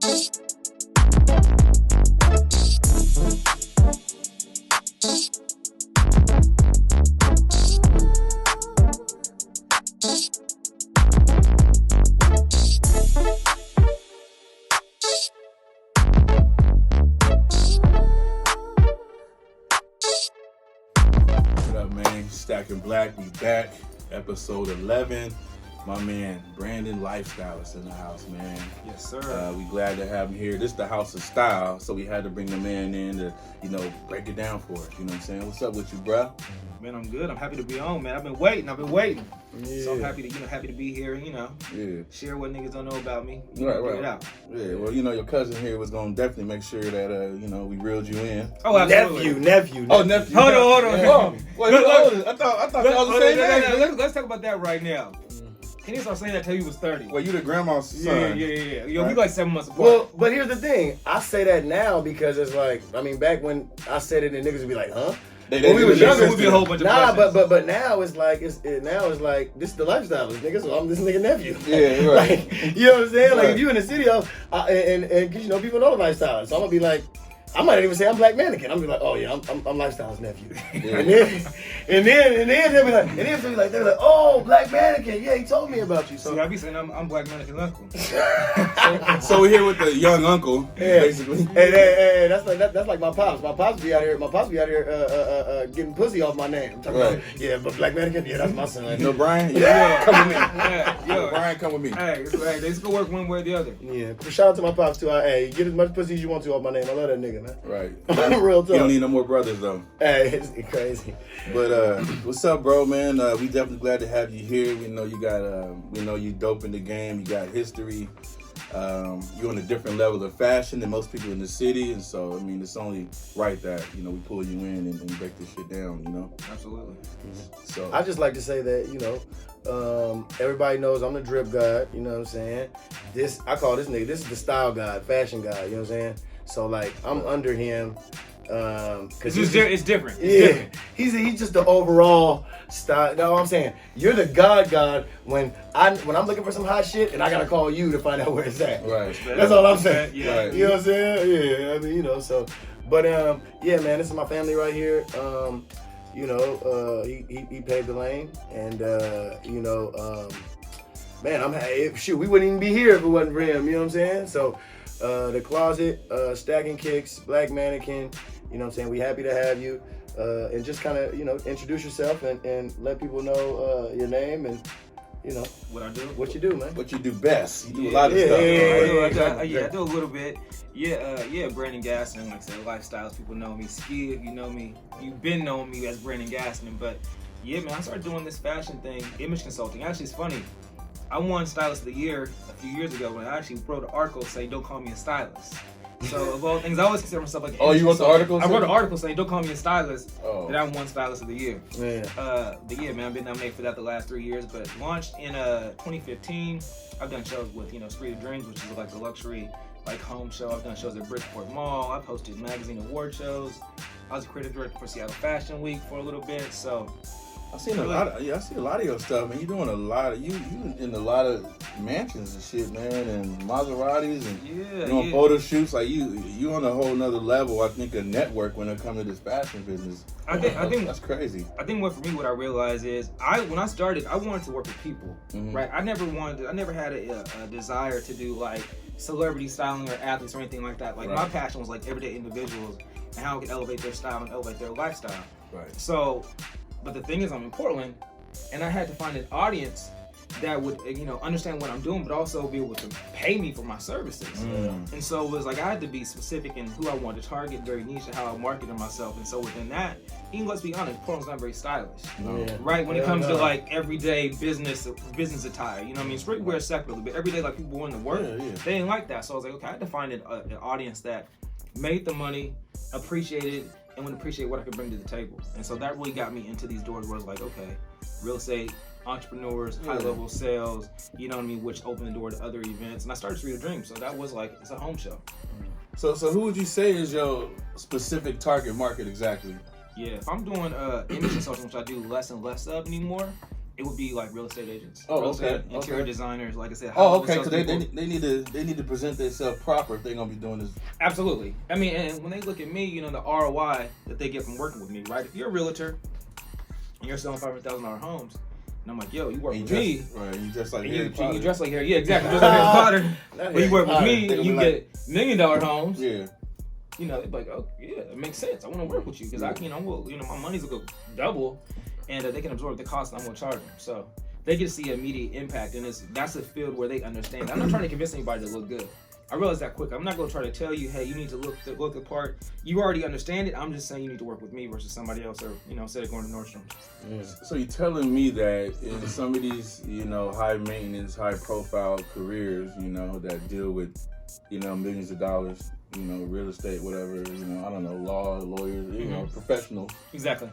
Stackin Black, we back, episode 11. My man, Brandon LifeSTYLest in the house, man. Yes, sir. We glad to have him here. This is the house of style, so we had to bring the man in to, break it down for us. You know what I'm saying? What's up with you, bro? Man, I'm good. I'm happy to be on, man. I've been waiting. Yeah. So I'm happy to be here, share what niggas don't know about me. Right. It out. Yeah, well, your cousin here was going to definitely make sure that, we reeled you in. Oh, absolutely. Nephew. Oh, nephew. Hold on. Yeah. Oh, wait, I thought y'all was the same age. Let's talk about that right now. Can you start saying that till you was 30? Well, you the grandma's son. Yeah. Yo, we like 7 months apart. Well, but here's the thing. I say that now because it's like, back when I said it and niggas would be like, huh? When we was younger, we'd be a whole bunch of questions. but now it's like this is the LifeSTYLest nigga, so I'm this nigga nephew. Yeah, right. Like, you know what I'm saying? Right. Like if you in the city, and people know the LifeSTYLest, so I'm gonna be like, I might not even say I'm Black Mannequin. I'm gonna be like, oh yeah, I'm LifeSTYLest nephew. Yeah. and then they'll be like, oh, Black Mannequin, yeah, he told me about you. So see, I be saying I'm Black Mannequin's uncle. So we're here with the young uncle, basically. Hey, that's like my pops. My pops be out here getting pussy off my name. I'm talking about, but Black Mannequin, that's my son. You know Brian? Yeah. Come with me. Brian, come with me. Hey, they just go work one way or the other. Yeah. Shout out to my pops too. Hey, get as much pussy as you want to off my name. I love that nigga, man. Right. Real talk. You don't need no more brothers though. Hey, it's crazy. But what's up, bro, man? We definitely glad to have you here. We know you got we know you dope in the game. You got history. You're on a different level of fashion than most people in the city, and so it's only right that we pull you in and break this shit down. Absolutely. So I just like to say that everybody knows I'm the drip god. You know what I'm saying? I call this nigga. This is the style god, fashion god. You know what I'm saying? So like I'm under him. Cause it's different. He's just the overall style. No, I'm saying you're the god when I'm looking for some hot shit and I gotta call you to find out where it's at. Right. That's all I'm saying. Yeah. Right. You know what I'm saying? Yeah. So, but yeah, man, this is my family right here. He paved the lane, and man, we wouldn't even be here if it wasn't for him. You know what I'm saying? So. The Closet, Stackin Kicks, Black Mannequin, you know what I'm saying? We happy to have you. And just kind of, introduce yourself and let people know your name and, what I do. What you do, man. What you do best. You do a lot of stuff. I do a little bit. Brandon Gaston, like I said, LifeSTYLest, people know me. Ski, if you know me, you've been knowing me as Brandon Gaston. But yeah, man, I started doing this fashion thing, image consulting. Actually, it's funny. I won Stylist of the Year a few years ago when I actually wrote an article saying, don't call me a stylist. So of all things, I always consider myself like you wrote the article? I wrote an article saying, don't call me a stylist, that I won Stylist of the Year. Man. Man, I've been nominated for that the last 3 years, but launched in 2015. I've done shows with, Street of Dreams, which is like the luxury home show. I've done shows at Bridgeport Mall. I've hosted magazine award shows. I was a creative director for Seattle Fashion Week for a little bit, so... I see a lot of your stuff, man. You doing a lot of you in a lot of mansions and shit, man, and Maseratis and doing photo shoots. Like you on a whole nother level. I think a network when it comes to this fashion business. I think that's crazy. I think what I realized is when I started, I wanted to work with people, right? I never had a desire to do like celebrity styling or athletes or anything like that. Like my passion was like everyday individuals and how I could elevate their style and elevate their lifestyle. Right. So. But the thing is, I'm in Portland, and I had to find an audience that would, understand what I'm doing, but also be able to pay me for my services. And so it was like I had to be specific in who I wanted to target, very niche, and how I marketed myself. And so within that, even let's be honest, Portland's not very stylish, right? When it comes to like everyday business attire, streetwear is secular, but everyday like people wanting to work, they didn't like that. So I was like, okay, I had to find an audience that made the money, appreciated, and would appreciate what I could bring to the table. And so that really got me into these doors where I was like, okay, real estate, entrepreneurs, high-level sales, which opened the door to other events. And I started Street of Dreams, so that was like, it's a home show. So who would you say is your specific target market exactly? Yeah, if I'm doing image consulting, which I do less and less of anymore, It would be like real estate agents. Oh, real okay, estate, interior designers, like I said. Oh, okay, because because they need to present themselves proper if they're gonna be doing this. Absolutely. I mean, and when they look at me, you know, the ROI that they get from working with me, right? If you're a realtor and you're selling $500,000 homes, and I'm like, yo, you work with me. Right, you dress like and Harry Potter. you dress like Harry, yeah, exactly. Dress like Harry Potter. But you work with me and you get $1 million homes. Yeah. You know, they're like, oh yeah, it makes sense. I want to work with you because I, my money's gonna go double, and they can absorb the cost. I'm gonna charge them, so they get to see immediate impact, and that's a field where they understand. I'm not trying to convince anybody to look good. I realize that quick. I'm not gonna try to tell you, hey, you need to look the part. You already understand it. I'm just saying you need to work with me versus somebody else, or instead of going to Nordstrom's. Yeah. So you're telling me that in some of these, high maintenance, high profile careers, that deal with, millions of dollars, real estate, whatever, I don't know, law, lawyers, professionals. Exactly.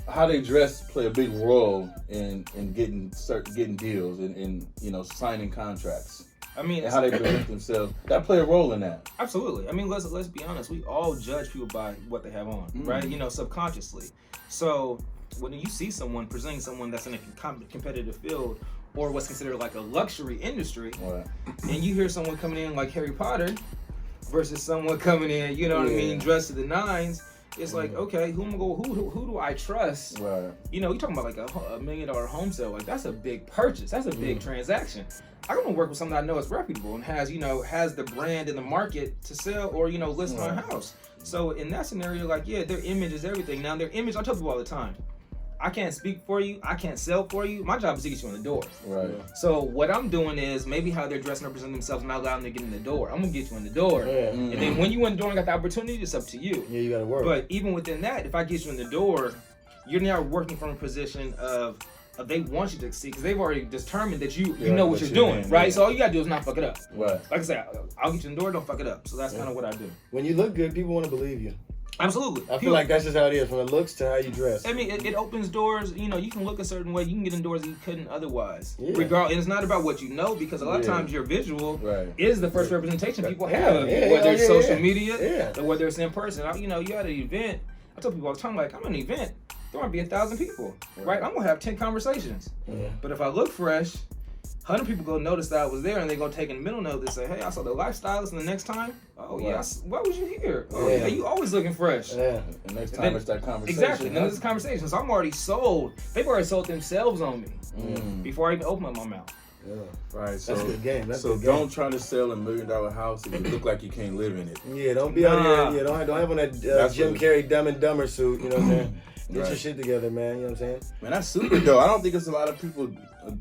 How they dress play a big role in getting deals and signing contracts. I mean, and how they present themselves, that play a role in that. Absolutely. I mean, let's be honest. We all judge people by what they have on, right? Subconsciously. So when you see someone presenting someone that's in a competitive field or what's considered like a luxury industry, right, and you hear someone coming in like Harry Potter versus someone coming in, dressed to the nines. It's like, okay, who do I trust? Right. You're talking about like a $1 million home sale. Like that's a big purchase. That's a big transaction. I want to work with someone I know is reputable and has the brand in the market to sell or, list my house. So in that scenario, like, yeah, their image is everything. Now their image, I tell people all the time, I can't speak for you. I can't sell for you. My job is to get you in the door. Right. So what I'm doing is maybe how they're dressed and represent themselves and not allowing them to get in the door. I'm going to get you in the door. Yeah. And then when you in the door and got the opportunity, it's up to you. Yeah, you got to work. But even within that, if I get you in the door, you're now working from a position of they want you to succeed because they've already determined that you know what you're doing, right? So all you got to do is not fuck it up. Right. Like I said, I'll get you in the door, don't fuck it up. So that's kind of what I do. When you look good, people want to believe you. Absolutely. I feel like that's just how it is, from the looks to how you dress. I mean, it opens doors. You can look a certain way. You can get in doors that you couldn't otherwise. Yeah. Regardless, and it's not about what you know because a lot of times your visual is the first representation people have of you, whether it's social media or whether it's in person. You at an event. I tell people all the time, like, I'm at an event. There might be 1,000 people, right? I'm gonna have 10 conversations. Yeah. But if I look fresh, 100 people go notice that I was there, and they go take a mental note. They say, "Hey, I saw the LifeSTYLest, and the next time, why was you here? Oh yeah, you always looking fresh." Yeah. The next time it's that conversation. Exactly. And then it's a conversation. So I'm already sold. They've already sold themselves on me before I even open up my mouth. Yeah. Right. So that's a good game. Don't try to sell $1 million house if you look like you can't live in it. Yeah. Don't be out here. Yeah. Don't have on that Jim Carrey Dumb and Dumber suit. You know what I'm saying? Get your shit together, man. You know what I'm saying? Man, that's super dope. I don't think it's a lot of people.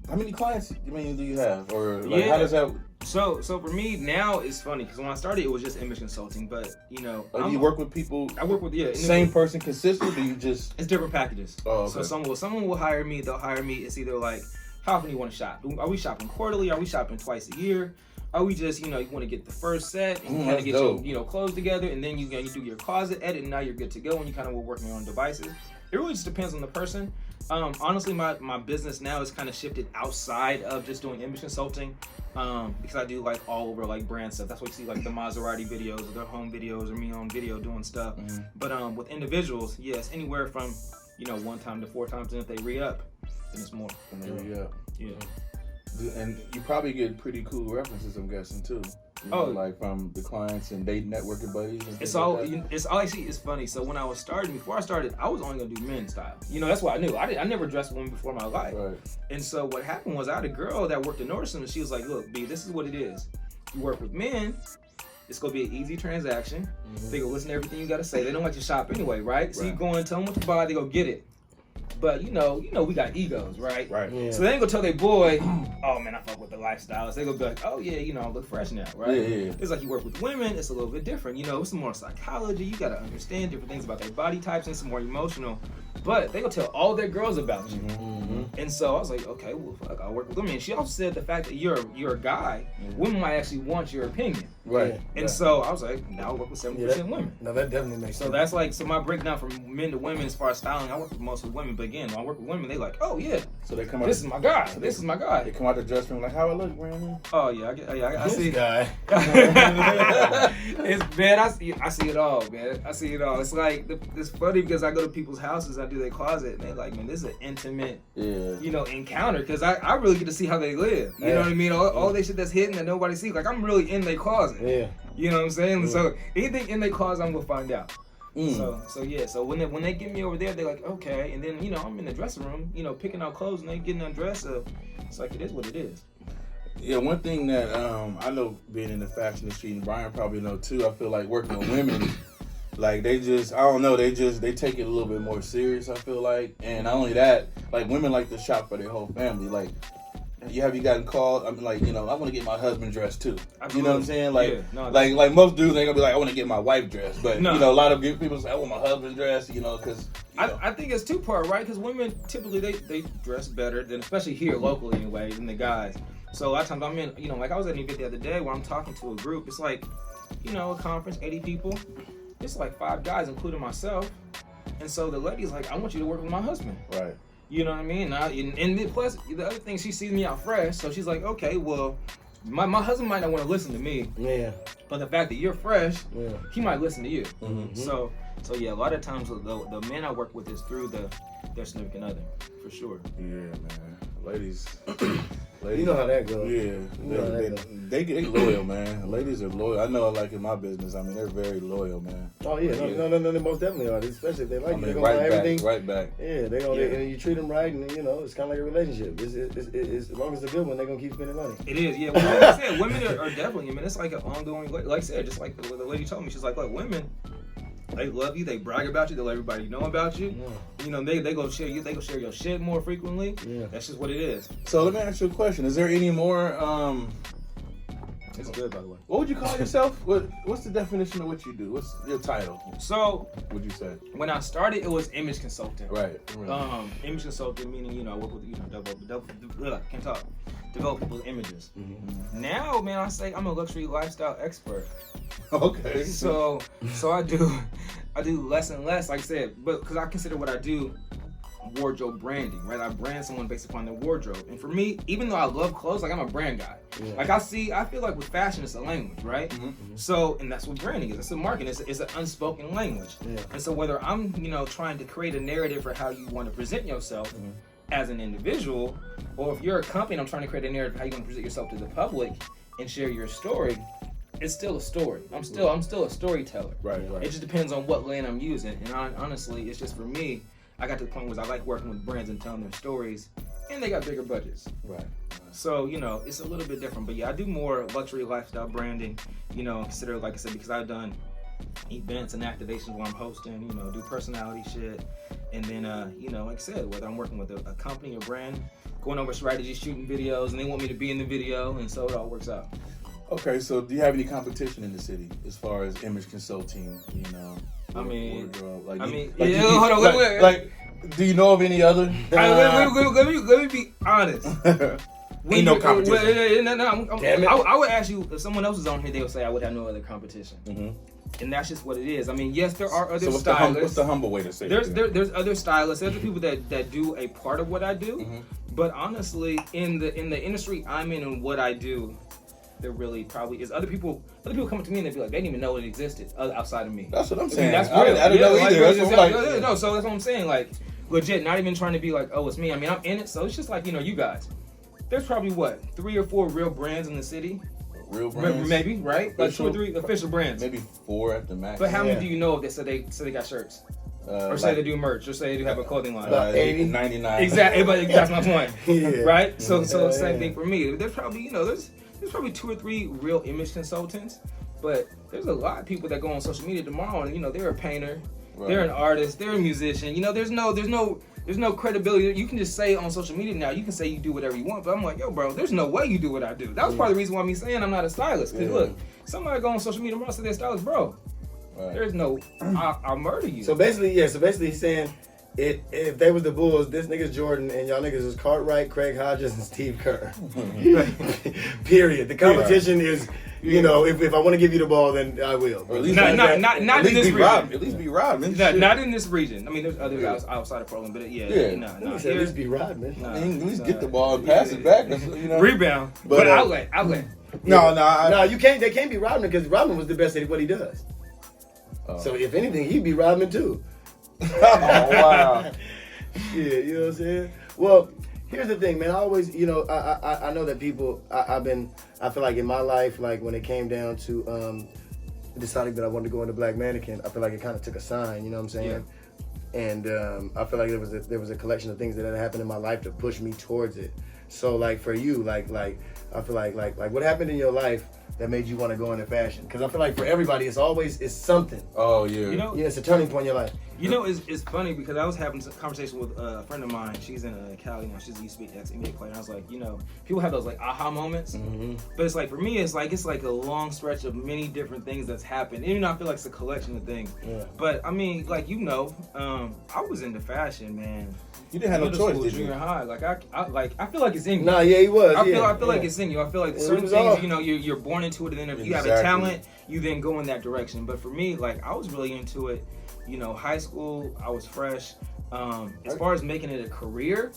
How many clients do you have? Or like, how does that? So for me now it's funny because when I started it was just image consulting, but do you work with people? I work with same person consistent. Or do you just? It's different packages. Oh, okay. So someone will hire me. They'll hire me. It's either like, how often do you want to shop? Are we shopping quarterly? Are we shopping twice a year? Are we just, you want to get the first set and kind of get your, clothes together, and then you do your closet edit, and now you're good to go, and you kind of will work on your own devices. It really just depends on the person. Honestly, my business now is kind of shifted outside of just doing image consulting because I do like all over like brand stuff. That's why you see like the Maserati videos or their home videos or me on video doing stuff. But with individuals, yes, anywhere from 1 time to 4 times, and if they re-up, then it's more. And they re-up. Yeah. And you probably get pretty cool references, I'm guessing too. Like from the clients and date networking buddies. And it's all. It's all I see. It's funny. So when I was starting, before I started, I was only gonna do men's style. That's what I knew. I never dressed women before in my life. Right. And so what happened was I had a girl that worked at Nordstrom, and she was like, "Look, B, this is what it is. You work with men. It's gonna be an easy transaction. They go listen to everything you gotta say. They don't like to shop anyway, right? So you go and tell them what to buy. They go get it. But we got egos, right? Right. Yeah. So they ain't gonna tell their boy, "Oh man, I fuck with the LifeSTYLest." They gonna be like, "Oh yeah, I look fresh now," right? Yeah. It's like you work with women, it's a little bit different. It's some more psychology. You gotta understand different things about their body types and some more emotional. But they gonna tell all their girls about you. And so I was like, okay, well, fuck, I'll work with women. And she also said the fact that you're a guy, women might actually want your opinion. Right. And so I was like, now I work with 70% women. No, that definitely makes sense. So that's like, so my breakdown from men to women as far as styling, I work with mostly women, but again, when I work with women, they like, oh yeah, So they come out. this is my guy. This is my guy. They come out the dressing room like, how I look, Brandon? Oh yeah, I see. This guy. It's man, I see it all, man. I see it all. It's like it's funny because I go to people's houses, I do their closet, and they like, man, this is an intimate, encounter because I really get to see how they live. You know what I mean? All they shit that's hidden that nobody sees. Like I'm really in their closet. Yeah. You know what I'm saying? Yeah. So anything in their closet, I'm gonna find out. Mm. So when they get me over there, they're like, okay, and then I'm in the dressing room, picking out clothes, and they getting undressed. So it's like it is what it is. Yeah, one thing that I know being in the fashion industry, and Brian probably know too, I feel like working with women, like they just, I don't know, they take it a little bit more serious, I feel like. And not only that, like women like to shop for their whole family. Like, have you gotten called? I mean, like, I want to get my husband dressed too. Absolutely. You know what I'm saying? Like, like most dudes ain't gonna be like, I want to get my wife dressed. But, a lot of people say, I want my husband dressed, because. I think it's two-part, right? Because women typically, they dress better than, especially here locally anyway, than the guys. So a lot of times I'm in, like I was at an event the other day where I'm talking to a group. It's like, a conference, 80 people. It's like 5 guys, including myself. And so the lady's like, I want you to work with my husband. Right. You know what I mean? And plus, the other thing, she sees me out fresh. So she's like, okay, well, my husband might not want to listen to me. Yeah. But the fact that you're fresh, he might listen to you. Mm-hmm. So yeah, a lot of times the men I work with is through their significant other, for sure. Yeah, man. Ladies. You know how that goes. Yeah, they loyal, man. Ladies are loyal. I know, like in my business, I mean, they're very loyal, man. Oh yeah, no, they most definitely are. Especially if they like you, they're gonna right buy everything. Right back. Yeah, they gonna, and you treat them right, and it's kind of like a relationship. It's as long as it's a good one, they're gonna keep spending money. It is, yeah. Well, like I said, women are definitely. I mean, it's like an ongoing. Like I said, just like the lady told me, she's like, look, women. They love you. They brag about you. They let everybody know about you. Yeah. They go share you. They go share your shit more frequently. Yeah. That's just what it is. So let me ask you a question. Is there any more? It's good, by the way. What would you call yourself? What's the definition of what you do? What's your title? So, what'd you say? When I started, it was image consultant. Right. Image consultant meaning I work with develop people's images. Mm-hmm. Now, man, I say I'm a luxury lifestyle expert. Okay. So I do less and less, like I said, but because I consider what I do wardrobe branding, right? I brand someone based upon their wardrobe. And for me, even though I love clothes, like I'm a brand guy. Yeah. Like I feel like with fashion, it's a language, right? Mm-hmm. So, and that's what branding is. It's a marketing. It's an unspoken language. Yeah. And so whether I'm, trying to create a narrative for how you want to present yourself as an individual, or if you're a company and I'm trying to create a narrative how you want to present yourself to the public and share your story, it's still a story. I'm still a storyteller. Right. It just depends on what lane I'm using. And honestly, it's just for me, I got to the point where I like working with brands and telling their stories, and they got bigger budgets. Right. So, it's a little bit different. But yeah, I do more luxury lifestyle branding, consider, like I said, because I've done events and activations where I'm hosting, do personality shit. And then, like I said, whether I'm working with a company or brand, going over strategy, shooting videos, and they want me to be in the video, and so it all works out. Okay, so do you have any competition in the city as far as image consulting, hold on, wait. Like, do you know of any other? Let me be honest. Ain't no competition. Damn it. I would ask you, if someone else was on here, they would say I would have no other competition. Mm-hmm. And that's just what it is. I mean, yes, there are other stylists. What's the humble way to say it? There's other stylists. There's people that do a part of what I do. Mm-hmm. But honestly, in the industry I'm in and what I do, there really probably is other people coming to me and they'd be like, they didn't even know it existed outside of me. That's what I'm saying. That's real. I didn't know either. No, so that's what I'm saying. Like, legit, not even trying to be like, oh, it's me. I mean, I'm in it, so it's just like, you guys. There's probably 3 or 4 real brands in the city. Real brands? Maybe, right? Like 2 or 3 official brands. Maybe 4 at the max. But how many do you know that say they got shirts? Or say they do merch, or say they do have a clothing line. About 80, 99. Exactly, but that's my point. Right? So same thing for me. There's probably, there's probably 2 or 3 real image consultants, but there's a lot of people that go on social media tomorrow and they're a painter, they're an artist, they're a musician. There's no credibility. You can just say on social media now, you can say you do whatever you want, but I'm like, yo, bro, there's no way you do what I do. That was part of the reason why me saying I'm not a stylist. Because look, somebody go on social media tomorrow and say they're a stylist, bro. Right. There's no, I'll murder you. So basically he's saying, if they was the Bulls, this nigga's Jordan, and y'all niggas is Cartwright, Craig Hodges, and Steve Kerr. Period. The competition is You know, if I want to give you the ball, then I will. Or at least Not at in least this be region. Rob. At least be Rob. Not in this region. I mean, there's other guys outside of Portland, but At least be Rod, man. I mean, at least get the ball and pass it back. That's, you know. Rebound, but outlet. No, you can't. They can't be Rodman because Rodman was the best at what he does. So if anything, he'd be Rodman too. Oh wow. Yeah, you know what I'm saying? Well, here's the thing, man. I always, you know, I know that people. I feel like in my life, like when it came down to deciding that I wanted to go into Black Mannequin, I feel like it kind of took a sign. You know what I'm saying? Yeah. And I feel like there was a collection of things that had happened in my life to push me towards it. So like for you, like I feel like what happened in your life that made you want to go into fashion? Because I feel like for everybody, it's something. Oh yeah. You know, it's a turning point in your life. You know, it's funny because I was having a conversation with a friend of mine. She's in Cali now. She's a used to be an ex-NBA player. And I was like, you know, people have those like aha moments, but it's like for me, it's like a long stretch of many different things that's happened. Even though I feel like it's a collection of things. Yeah. But I mean, like I was into fashion, man. You didn't have no choice, did you? Junior high, I feel like it's in you. Nah, yeah, he was. I feel like it's in you. I feel like certain things, you know, you're born into it, and then if you have a talent, you then go in that direction. But for me, like I was really into it. You know, high school, I was fresh. As far as making it a career,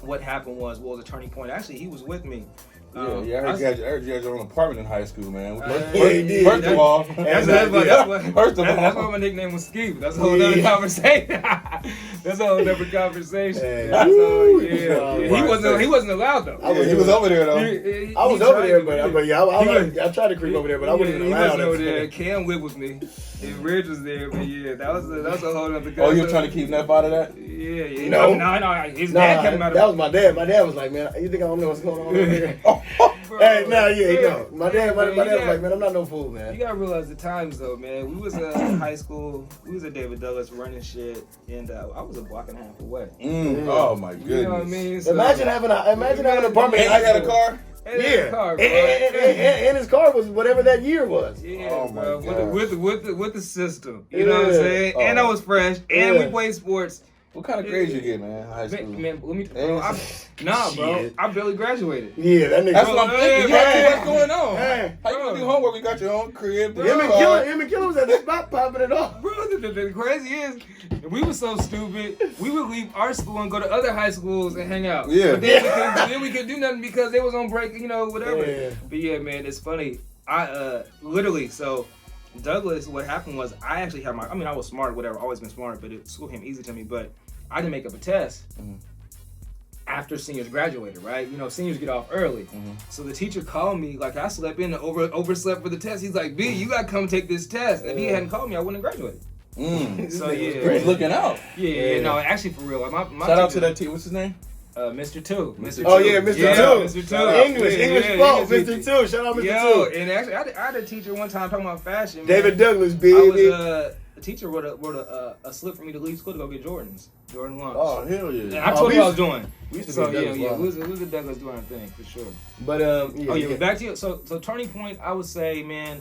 what happened was a turning point. Actually, he was with me. I heard you had your own apartment in high school, man. First of all, that's why my nickname was Ski. That's a whole other conversation. That's a whole different conversation. He wasn't allowed though. He was over there though. I was over there, but I tried to creep over there, but I wasn't allowed. He wasn't over there. Cam lived with me. And Ridge was there, but that was a whole other conversation. Oh, you were trying to keep Neff out of that? Yeah. No. His dad kept him out of it. That was my dad. My dad was like, man, you think I don't know what's going on over here? Hey, no. My dad was like, man, I'm not no fool, man. You gotta realize the times though, man. We was in high school. We was at David Douglas running shit, and I was a block and a half away. Oh my goodness. You know what I mean? So, imagine having an apartment. And you had a car. And his car was whatever that year was. Yeah, oh bro. With the system. You know what I'm saying? And I was fresh. And we played sports. What kind of grades you get, man? High school. Man, let me. Bro, I barely graduated. Yeah, that nigga. That's what I'm thinking. You got too much going on. Hey, how you gonna do homework? We got your own crib. Him and Killer was at the spot popping it off. Bro, the crazy is, we were so stupid. We would leave our school and go to other high schools and hang out. Yeah. But then we couldn't do nothing because they was on break. You know, whatever. Yeah. But yeah, man, it's funny. I literally so. Douglas, what happened was I actually had I was smart, whatever, always been smart, but school came easy to me, but I didn't make up a test after seniors graduated, right? You know, seniors get off early. So the teacher called me, like I slept in and overslept for the test. He's like, B, you gotta come take this test. If he hadn't called me, I wouldn't have graduated. So yeah. He was looking out. Yeah, no, actually for real. Like, my shout out to that team, what's his name? Mr. Two. Oh yeah, Mr. Two. Mr. Two. English fault, Mr. Two. Shout out Mr. Yo, Two. and actually, I had a teacher one time talking about fashion. David man. Douglas, baby. The teacher wrote a slip for me to leave school to go get Jordan lunch. Oh hell yeah! And I told him what I was doing. We used to so be yeah, we was a Douglas doing our thing for sure. But back to you. So turning point, I would say, man.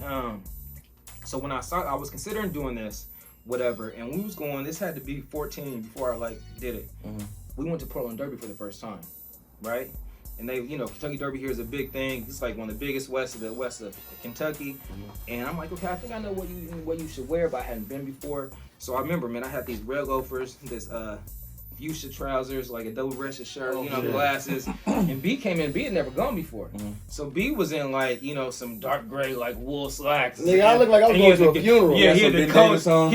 So when I was considering doing this, whatever, and we was going. This had to be 14 before I did it. We went to Portland Derby for the first time. Right? And they, Kentucky Derby here is a big thing. It's like one of the biggest west of Kentucky. And I'm like, okay, I think I know what you should wear, but I hadn't been before. So I remember, man, I had these red loafers, this fuchsia trousers, like a double-breasted shirt, glasses. And B came in. B had never gone before. So B was in some dark gray wool slacks. Nigga, I look like I was going to a funeral. Yeah, he had the coat.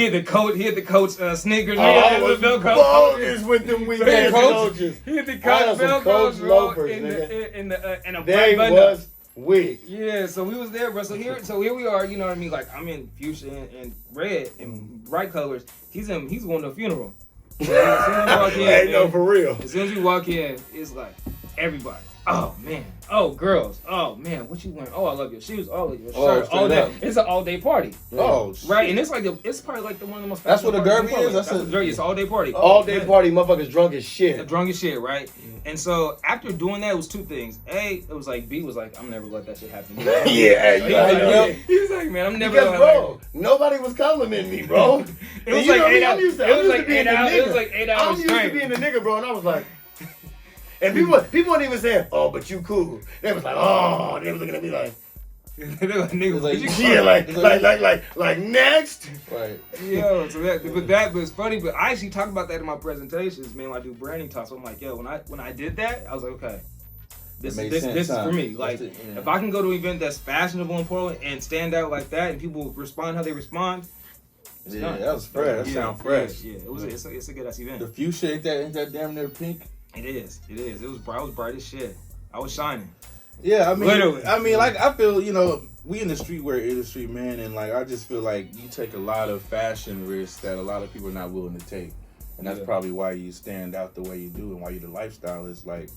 He had the coach sneakers. I was bogus with them weekend coaches. He had the coach Velcros, loafers, and a they black was weak. Yeah, so we was there, bro. So here we are. You know what I mean? Like I'm in fuchsia and red and bright colors. He's going to a funeral. As soon as you walk in, no, for real. As soon as you walk in, it's like everybody. Oh man. Oh girls. Oh man. What you wearing? Oh, I love your shoes. Oh, your shirt. All day. It's an all day party. Oh, right. And it's probably like the one of the most. That's what a derby is. That's what a derby is. It's all day party. All day party. Motherfuckers drunk as shit. Drunk as shit, right? And so after doing that, it was two things. A, it was like B was like, I'm never gonna let that shit happen. He was like, man, I'm never gonna. Bro, nobody was complimenting me, bro. It was like 8 hours. It was like 8 hours. It was like 8 hours straight. I'm used to being the nigga, bro, and I was like. And people weren't even saying, oh, but you cool. They was like, oh, they was looking at me like, They're like, nigga, like- you Yeah, like next. Right. Yo, so that was funny, but I actually talk about that in my presentations, man. When I do branding talks, I'm like, yo, when I did that, I was like, okay, this is for me. Like, if I can go to an event that's fashionable in Portland and stand out like that, and people respond how they respond, it's done. That was fresh. That sound fresh. Yeah, it's a good ass event. The fuchsia ain't that damn near pink. It is. It was bright. I was bright as shit. I was shining. Yeah, Literally. like I feel, we in the streetwear industry, man, and like I just feel like you take a lot of fashion risks that a lot of people are not willing to take, and that's probably why you stand out the way you do and why you're the lifestylist. Like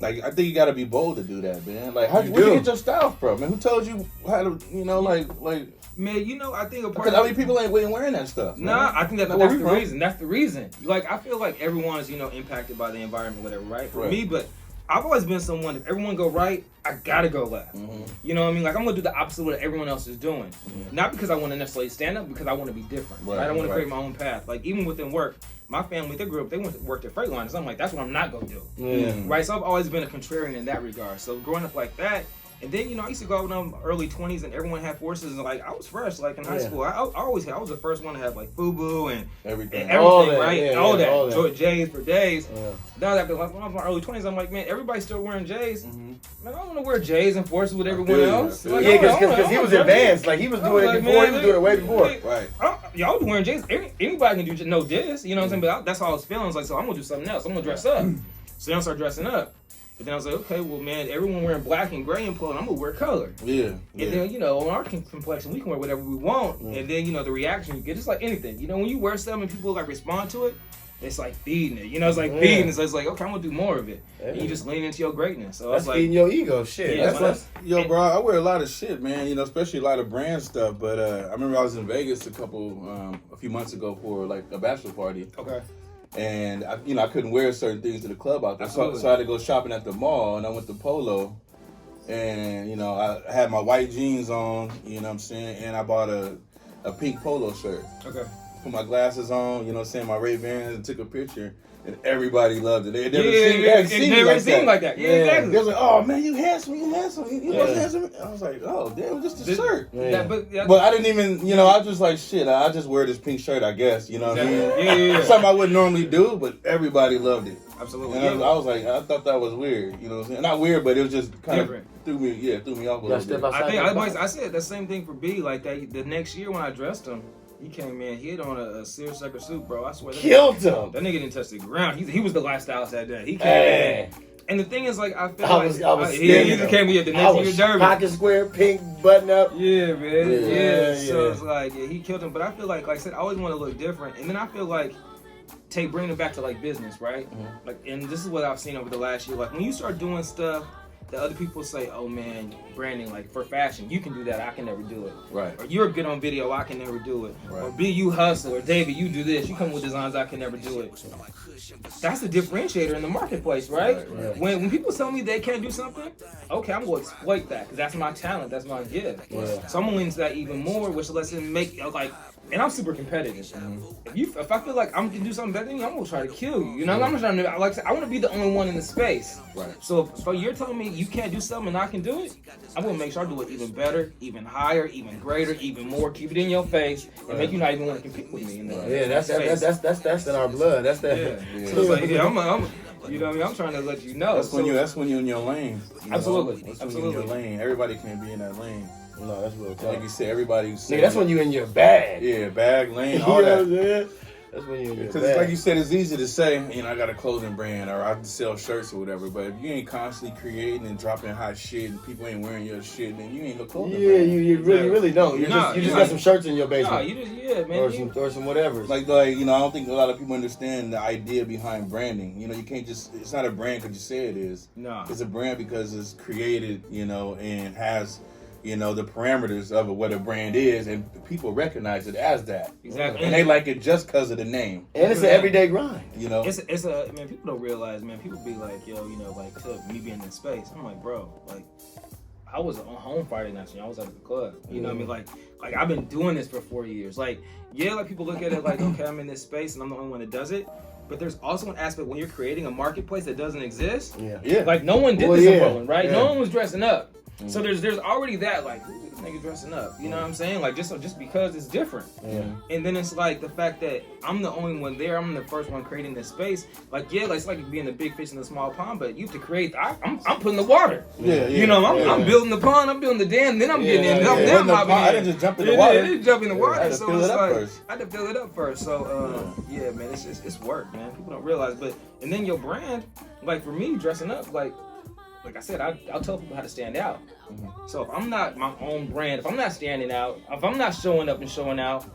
I think you got to be bold to do that, man. Like, where you get your style from, man? Who told you how to, like. Man, I think a part. Because people ain't wearing that stuff. Nah, I think that's Like, the reason. That's the reason. Like, I feel like everyone's, impacted by the environment, whatever, right? For me, but I've always been someone, if everyone go right, I gotta go left. Mm-hmm. You know what I mean? Like, I'm gonna do the opposite of what everyone else is doing. Mm-hmm. Not because I want to necessarily stand up, because I want to be different. Right? I want to create my own path. Like, even within work, my family, they grew up, they worked at Freightliner. So I'm like, that's what I'm not gonna do. Yeah. Right? So I've always been a contrarian in that regard. So growing up like that, and then, I used to go out when I'm early 20s and everyone had forces, and like, I was fresh, like in high school. I was the first one to have like FUBU and everything, all that, right? yeah, all that. All that. J's for days. Yeah. Now that, like, when I was in my early 20s, I'm like, man, everybody's still wearing J's. Mm-hmm. Man, I don't want to wear J's and forces with everyone else. Like, because he was advanced. Like, he was doing it before. He was doing it way before. Right. Y'all wearing J's. Anybody can do no this. You know what I'm saying? But that's how I was feeling. Like, so I'm going to do something else. I'm going to dress up. So then I started dressing up. And then I was like, okay, well, man, everyone wearing black and gray in Portland, I'm going to wear color. Yeah. And then, on our complexion, we can wear whatever we want. And then, the reaction you get, just like anything. When you wear something and people, like, respond to it, it's like feeding it. It's like feeding it. So it's like, okay, I'm going to do more of it. Yeah. And you just lean into your greatness. So that's like, feeding your ego. Shit. Yeah, yo, bro, I wear a lot of shit, man, especially a lot of brand stuff. But I remember I was in Vegas a few months ago for, like, a bachelor party. Okay. And I couldn't wear certain things to the club out there, so I had to go shopping at the mall. And I went to Polo, and I had my white jeans on, you know what I'm saying, and I bought a pink polo shirt. Okay. Put my glasses on, my Ray-Bans, and took a picture. And everybody loved it. They had never seen like that. Yeah, exactly. They was like, "Oh man, you handsome, you was handsome." I was like, "Oh damn, just a shirt." Yeah. But I didn't even, I was just like, "Shit, I just wear this pink shirt, I guess." You know what I mean? Yeah. Something I wouldn't normally do, but everybody loved it. Absolutely. And I was like, I thought that was weird. You know what I'm saying? Not weird, but it was just kind of threw me off a little bit. I said the same thing for B. Like that, the next year when I dressed him. He came in, he had on a seersucker suit, bro. I swear. Killed him. That nigga didn't touch the ground. He was the lifestylist that day. He came in. And the thing is, like, I feel he just came in the next year derby. Pocket square, pink button up. Yeah, man. Yeah. So it's like, he killed him. But I feel like I said, I always want to look different. And then I feel like, bring it back to, like, business, right? Mm-hmm. Like, and this is what I've seen over the last year. Like, when you start doing stuff that other people say, oh man, branding, like for fashion, you can do that, I can never do it. Right. Or you're good on video, I can never do it. Right. Or B, you hustle, or David, you do this, you come with designs, I can never do it. That's a differentiator in the marketplace, right? When people tell me they can't do something, okay, I'm going to exploit that, because that's my talent, that's my gift. Yeah. So I'm going to lean into that even more, which lets them make, like, and I'm super competitive. Mm-hmm. If I feel like I'm gonna do something better than you, I'm gonna try to kill you. I'm not trying to. Like I said, I want to be the only one in the space. Right. So if you're telling me you can't do something and I can do it, I'm gonna make sure I do it even better, even higher, even greater, even more. Keep it in your face and make you not even want to compete with me. That's in our blood. That's that. Yeah. So it's like, I'm you know what I mean? I'm trying to let you know. That's when you're in your lane. Absolutely. That's when you're in your lane. Everybody can't be in that lane. No, that's real tough. Like you said, everybody's saying, that's when you in your bag. Yeah, bag, lane, all that. That's when you in your bag. Because like you said, it's easy to say, I got a clothing brand or I sell shirts or whatever. But if you ain't constantly creating and dropping hot shit and people ain't wearing your shit, then you ain't no clothing brand. Yeah, you really don't. You just got some shirts in your basement. Man. Or some whatever. Like I don't think a lot of people understand the idea behind branding. You can't just, it's not a brand because you say it is. No. It's a brand because it's created, and has the parameters of what a brand is, and people recognize it as that. Exactly. And they like it just because of the name. And it's an everyday grind. It's a man, people don't realize, man, people be like, yo, like to me being in space. I'm like, bro, like I was home Friday night, I was at the club. You know what I mean? Like I've been doing this for 4 years. Like people look at it like, okay, I'm in this space and I'm the only one that does it. But there's also an aspect when you're creating a marketplace that doesn't exist. Yeah. Like no one did this in Portland, right? Yeah. No one was dressing up. So there's already that, like, ooh, this nigga dressing up. You know what I'm saying? Like, just because it's different. Yeah. And then it's like the fact that I'm the only one there. I'm the first one creating this space. Like, yeah, like, it's like being the big fish in the small pond, but you have to create. I'm putting the water. Yeah. You know, I'm building the pond. I'm building the dam. Then I'm getting in. Then I'm I didn't just jump in the water. I didn't jump in the water. I had to So fill it's it up like first. I had to fill it up first. So yeah, man, it's work, man. People don't realize, but and then your brand, like for me, dressing up, like I said, I'll tell people how to stand out. So if I'm not my own brand, if I'm not standing out, if I'm not showing up and showing out,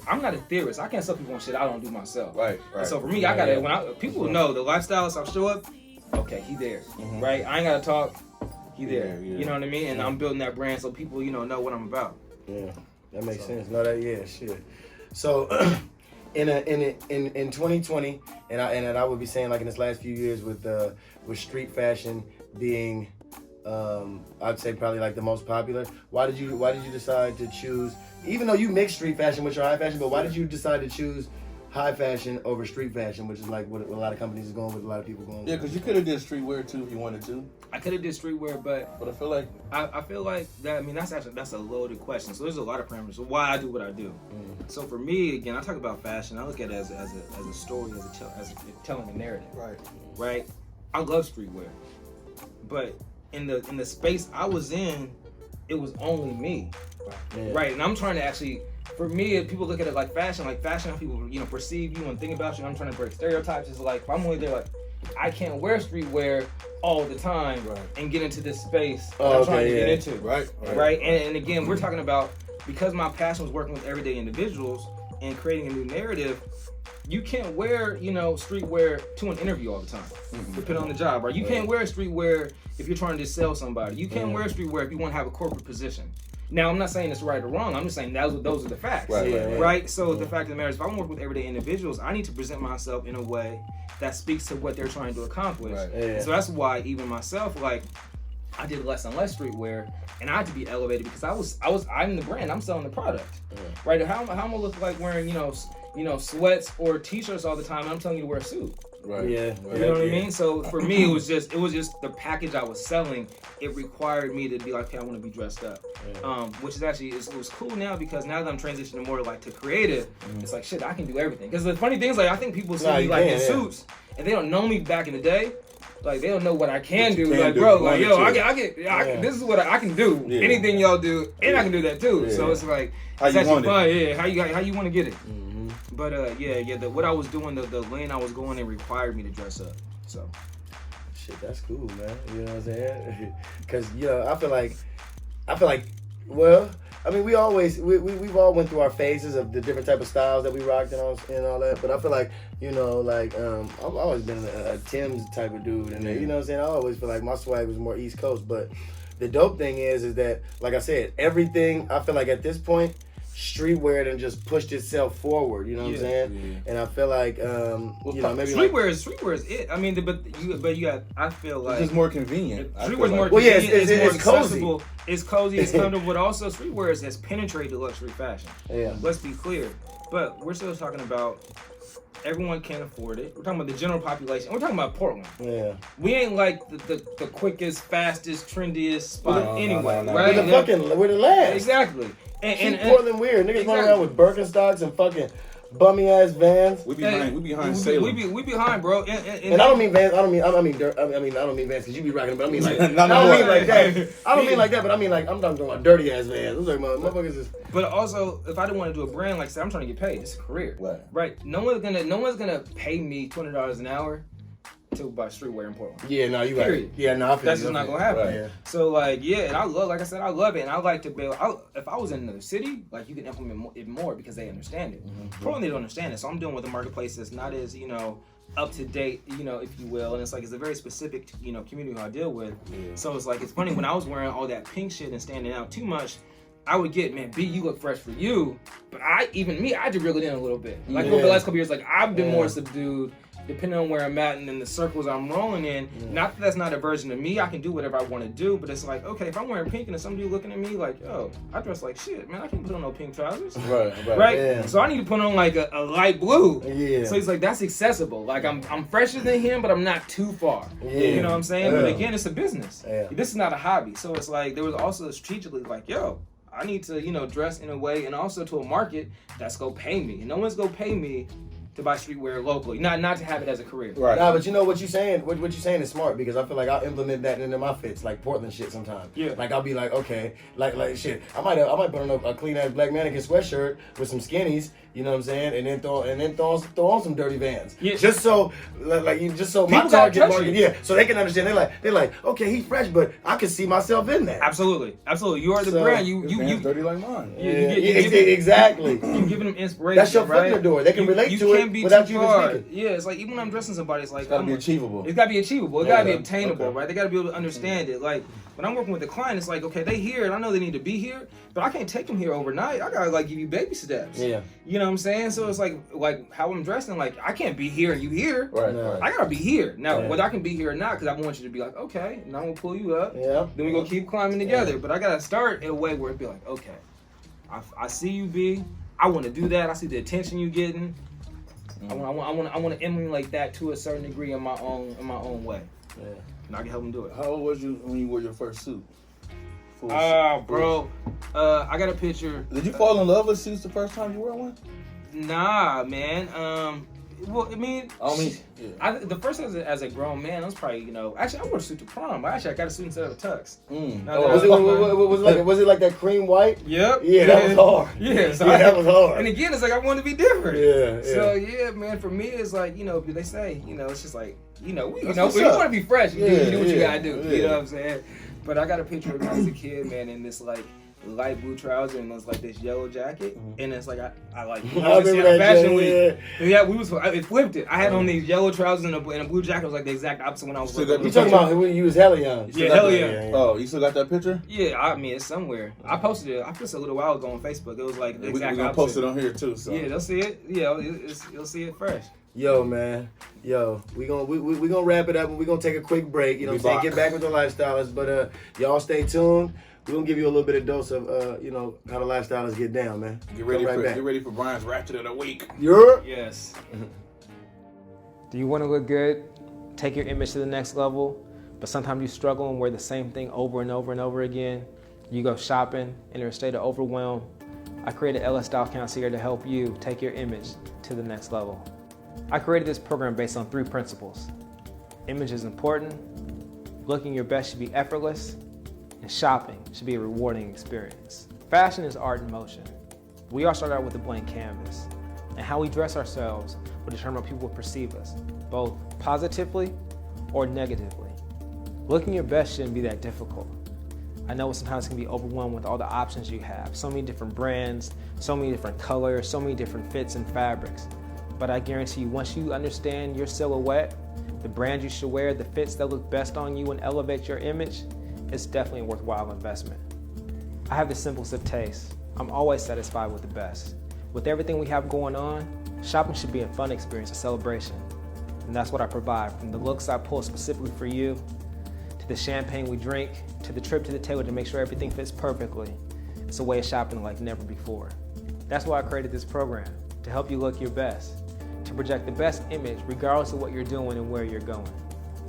I'm not a theorist. I can't sell people on shit I don't do myself. Right. And so for me, I gotta when people know the lifestylist, I'll show up. Okay, he there, right? I ain't gotta talk. He there. Yeah. You know what I mean? And I'm building that brand so people, know what I'm about. Yeah, that makes sense. No, shit. So, in 2020, and I would be saying like in this last few years with street fashion being, I'd say probably like the most popular. Why did you decide to choose, even though you mix street fashion with your high fashion, but why did you decide to choose high fashion over street fashion, which is like what a lot of companies is going with, a lot of people going with? Yeah, because you could have did streetwear too if you wanted to. I could have did streetwear, but I feel like I feel like that. I mean, that's a loaded question. So there's a lot of parameters of why I do what I do. So for me, again, I talk about fashion. I look at it as a story, as telling a narrative. Right. I love streetwear, but in the space I was in, it was only me. Right. And I'm trying to actually. For me, if people look at it like fashion, how people perceive you and think about you. And I'm trying to break stereotypes. It's like if I'm only there, like I can't wear streetwear all the time and get into this space that I'm trying to get into. Right. And again, we're talking about, because my passion was working with everyday individuals and creating a new narrative. You can't wear streetwear to an interview all the time, depending on the job. Right. You can't wear streetwear if you're trying to sell somebody. You can't wear streetwear if you want to have a corporate position. Now, I'm not saying it's right or wrong. I'm just saying those are the facts, right? So the fact of the matter is, if I want to work with everyday individuals, I need to present myself in a way that speaks to what they're trying to accomplish. So that's why even myself, like, I did less and less streetwear, and I had to be elevated because I'm the brand. I'm selling the product, right? How am I gonna look like wearing sweats or t-shirts all the time? And I'm telling you to wear a suit. Right. Yeah. You know what I mean? So for me, it was just the package I was selling. It required me to be like, okay, I want to be dressed up. Which is actually, it was cool now, because now that I'm transitioning more like to creative, it's like, shit, I can do everything. Because the funny thing is, like, I think people see me like in suits, and they don't know me back in the day. Like, they don't know what I can do. Like, bro, like, yo, I can, this is what I can do. Anything y'all do, and I can do that too. So it's like, it's actually fun. Yeah, how you want to get it. But what I was doing, the lane I was going in required me to dress up. So shit, that's cool, man. You know what I'm saying? Because I feel like, well, I mean, we've all went through our phases of the different type of styles that we rocked and all that. But I feel like, I've always been a Tim's type of dude, and you know what I'm saying. I always feel like my swag was more East Coast. But the dope thing is that, like I said, everything, I feel like at this point, streetwear done just pushed itself forward, you know what I'm saying? And I feel like, maybe streetwear is it. I mean, but you got. I feel like it's just more convenient. Streetwear's more convenient. Well, yeah, it's more accessible. It's cozy. It's comfortable. But also, streetwear has penetrated luxury fashion. Yeah. Let's be clear. But we're still talking about everyone can't afford it. We're talking about the general population. We're talking about Portland. Yeah. We ain't like the quickest, fastest, trendiest spot anyway, right? We're the last. Exactly. And Portland weird. Niggas run around with Birkenstocks and fucking bummy ass Vans. We behind Salon. We behind, bro. And I don't mean Vans. I don't mean Vans because you be rocking them. But I mean like, I don't mean like that. I don't mean like that. But I mean like, I'm talking about dirty ass Vans. I'm like, motherfuckers is. But also, if I didn't want to do a brand, like I said, I'm trying to get paid. It's a career, right? No one's gonna pay me $20 an hour to buy streetwear in Portland. Yeah, no, you right. Yeah, no, that's just not gonna happen. Right. Yeah. So like, and I love it, and I like to build. If I was in another city, like you can implement it more because they understand it. Portland, they don't understand it, so I'm dealing with a marketplace that's not as up to date, if you will, and it's like it's a very specific community who I deal with. Yeah. So it's like it's funny when I was wearing all that pink shit and standing out too much. I would get, man, B, you look fresh for you, but I had to reel it in a little bit. Like over the last couple years, like I've been more subdued. depending on where I'm at and in the circles I'm rolling in. Not that that's not a version of me. I can do whatever I want to do, but it's like, okay, if I'm wearing pink and there's some dude looking at me like, yo, I dress like shit, man. I can't put on no pink trousers. Right. Yeah. So I need to put on like a light blue. Yeah. So he's like, that's accessible. Like I'm fresher than him, but I'm not too far. Yeah. You know what I'm saying? Yeah. But again, it's a business. Yeah. This is not a hobby. So it's like there was also strategically like, yo, I need to, dress in a way and also to a market that's gonna pay me. And no one's gonna pay me to buy streetwear locally, not to have it as a career. Right. Nah, but you know what you're saying. What you're saying is smart because I feel like I'll implement that into my fits, like Portland shit sometimes. Yeah. Like I'll be like, okay, like shit. I might put on a clean ass black mannequin sweatshirt with some skinnies. You know what I'm saying? And then throw on some dirty Vans. Yeah. Just so my People target gotta touch market, it. so they can understand. They're like, okay, he's fresh, but I can see myself in that. Absolutely. You are the So, brand. His You Vans dirty like mine. Exactly. You giving them inspiration. That's your foot in the door. They can relate to it without you even speaking. Yeah, it's like even when I'm dressing somebody, it's like It's gotta be achievable. It's gotta be achievable. It gotta be obtainable, Okay. right? They gotta be able to understand it. Like when I'm working with a client, it's like, okay, they here and I know they need to be here, but I can't take them here overnight. I gotta give you baby steps. Yeah. You know what I'm saying? So it's like how I'm dressing. Like I can't be here and you here. Right. I gotta be here now. Yeah. Whether I can be here or not, because I want you to be like, okay, now I'm gonna pull you up. Yeah. Then we gonna keep climbing together. But I gotta start in a way where it be like, okay, I see you, B. I want to do that. I see the attention you getting. I want to emulate that to a certain degree in my own way. Yeah. And I can help them do it. How old was you when you wore your first suit? Bro, I got a picture. Did you fall in love with suits the first time you wore one? Nah, man. Well, I mean, yeah. the first as a grown man, I was probably, actually I wore a suit to prom. I got a suit instead of a tux. Was it like that cream white? Yep. Yeah, that was hard. Yeah, so that was hard. And again, it's like I wanted to be different. Yeah. So yeah, man, for me, it's like they say, it's just like we what's want to up. be fresh. You do what you gotta do. Yeah. You know what I'm saying? But I got a picture of me as a kid, man, in this like light blue trouser and it's like this yellow jacket, and it's like I like I remember that fashion jacket, week. Yeah, it flipped it. I had on these yellow trousers and a blue jacket. It was like the exact opposite when I was. So that- You talking about when you was hella young? Yeah, hella young. Oh, you still got that picture? Yeah, I mean it's somewhere. I posted it. I posted a little while ago on Facebook. It was like the We're exact gonna opposite. post it on here too. So. Yeah, they'll see it. Yeah, you'll see it fresh. Yo, man. Yo, we gonna wrap it up and we gonna take a quick break. You know what I'm saying? Get back with the lifestylist. But y'all stay tuned. We're gonna give you a little bit of dose of how the lifestylists get down, man. Get ready for Brian's Ratchet of the week. Yes. Do you want to look good? Take your image to the next level, but sometimes you struggle and wear the same thing over and over and over again. You go shopping and you're in a state of overwhelm. I created LS Style Concierge to help you take your image to the next level. I created this program based on 3 principles. Image is important, looking your best should be effortless, and shopping should be a rewarding experience. Fashion is art in motion. We all start out with a blank canvas, and how we dress ourselves will determine how people will perceive us, both positively or negatively. Looking your best shouldn't be that difficult. I know sometimes it can be overwhelmed with all the options you have, so many different brands, so many different colors, so many different fits and fabrics. But I guarantee you, once you understand your silhouette, the brand you should wear, the fits that look best on you and elevate your image, it's definitely a worthwhile investment. I have the simplest of tastes. I'm always satisfied with the best. With everything we have going on, shopping should be a fun experience, a celebration. And that's what I provide, from the looks I pull specifically for you, to the champagne we drink, to the trip to the tailor to make sure everything fits perfectly. It's a way of shopping like never before. That's why I created this program, to help you look your best, to project the best image regardless of what you're doing and where you're going.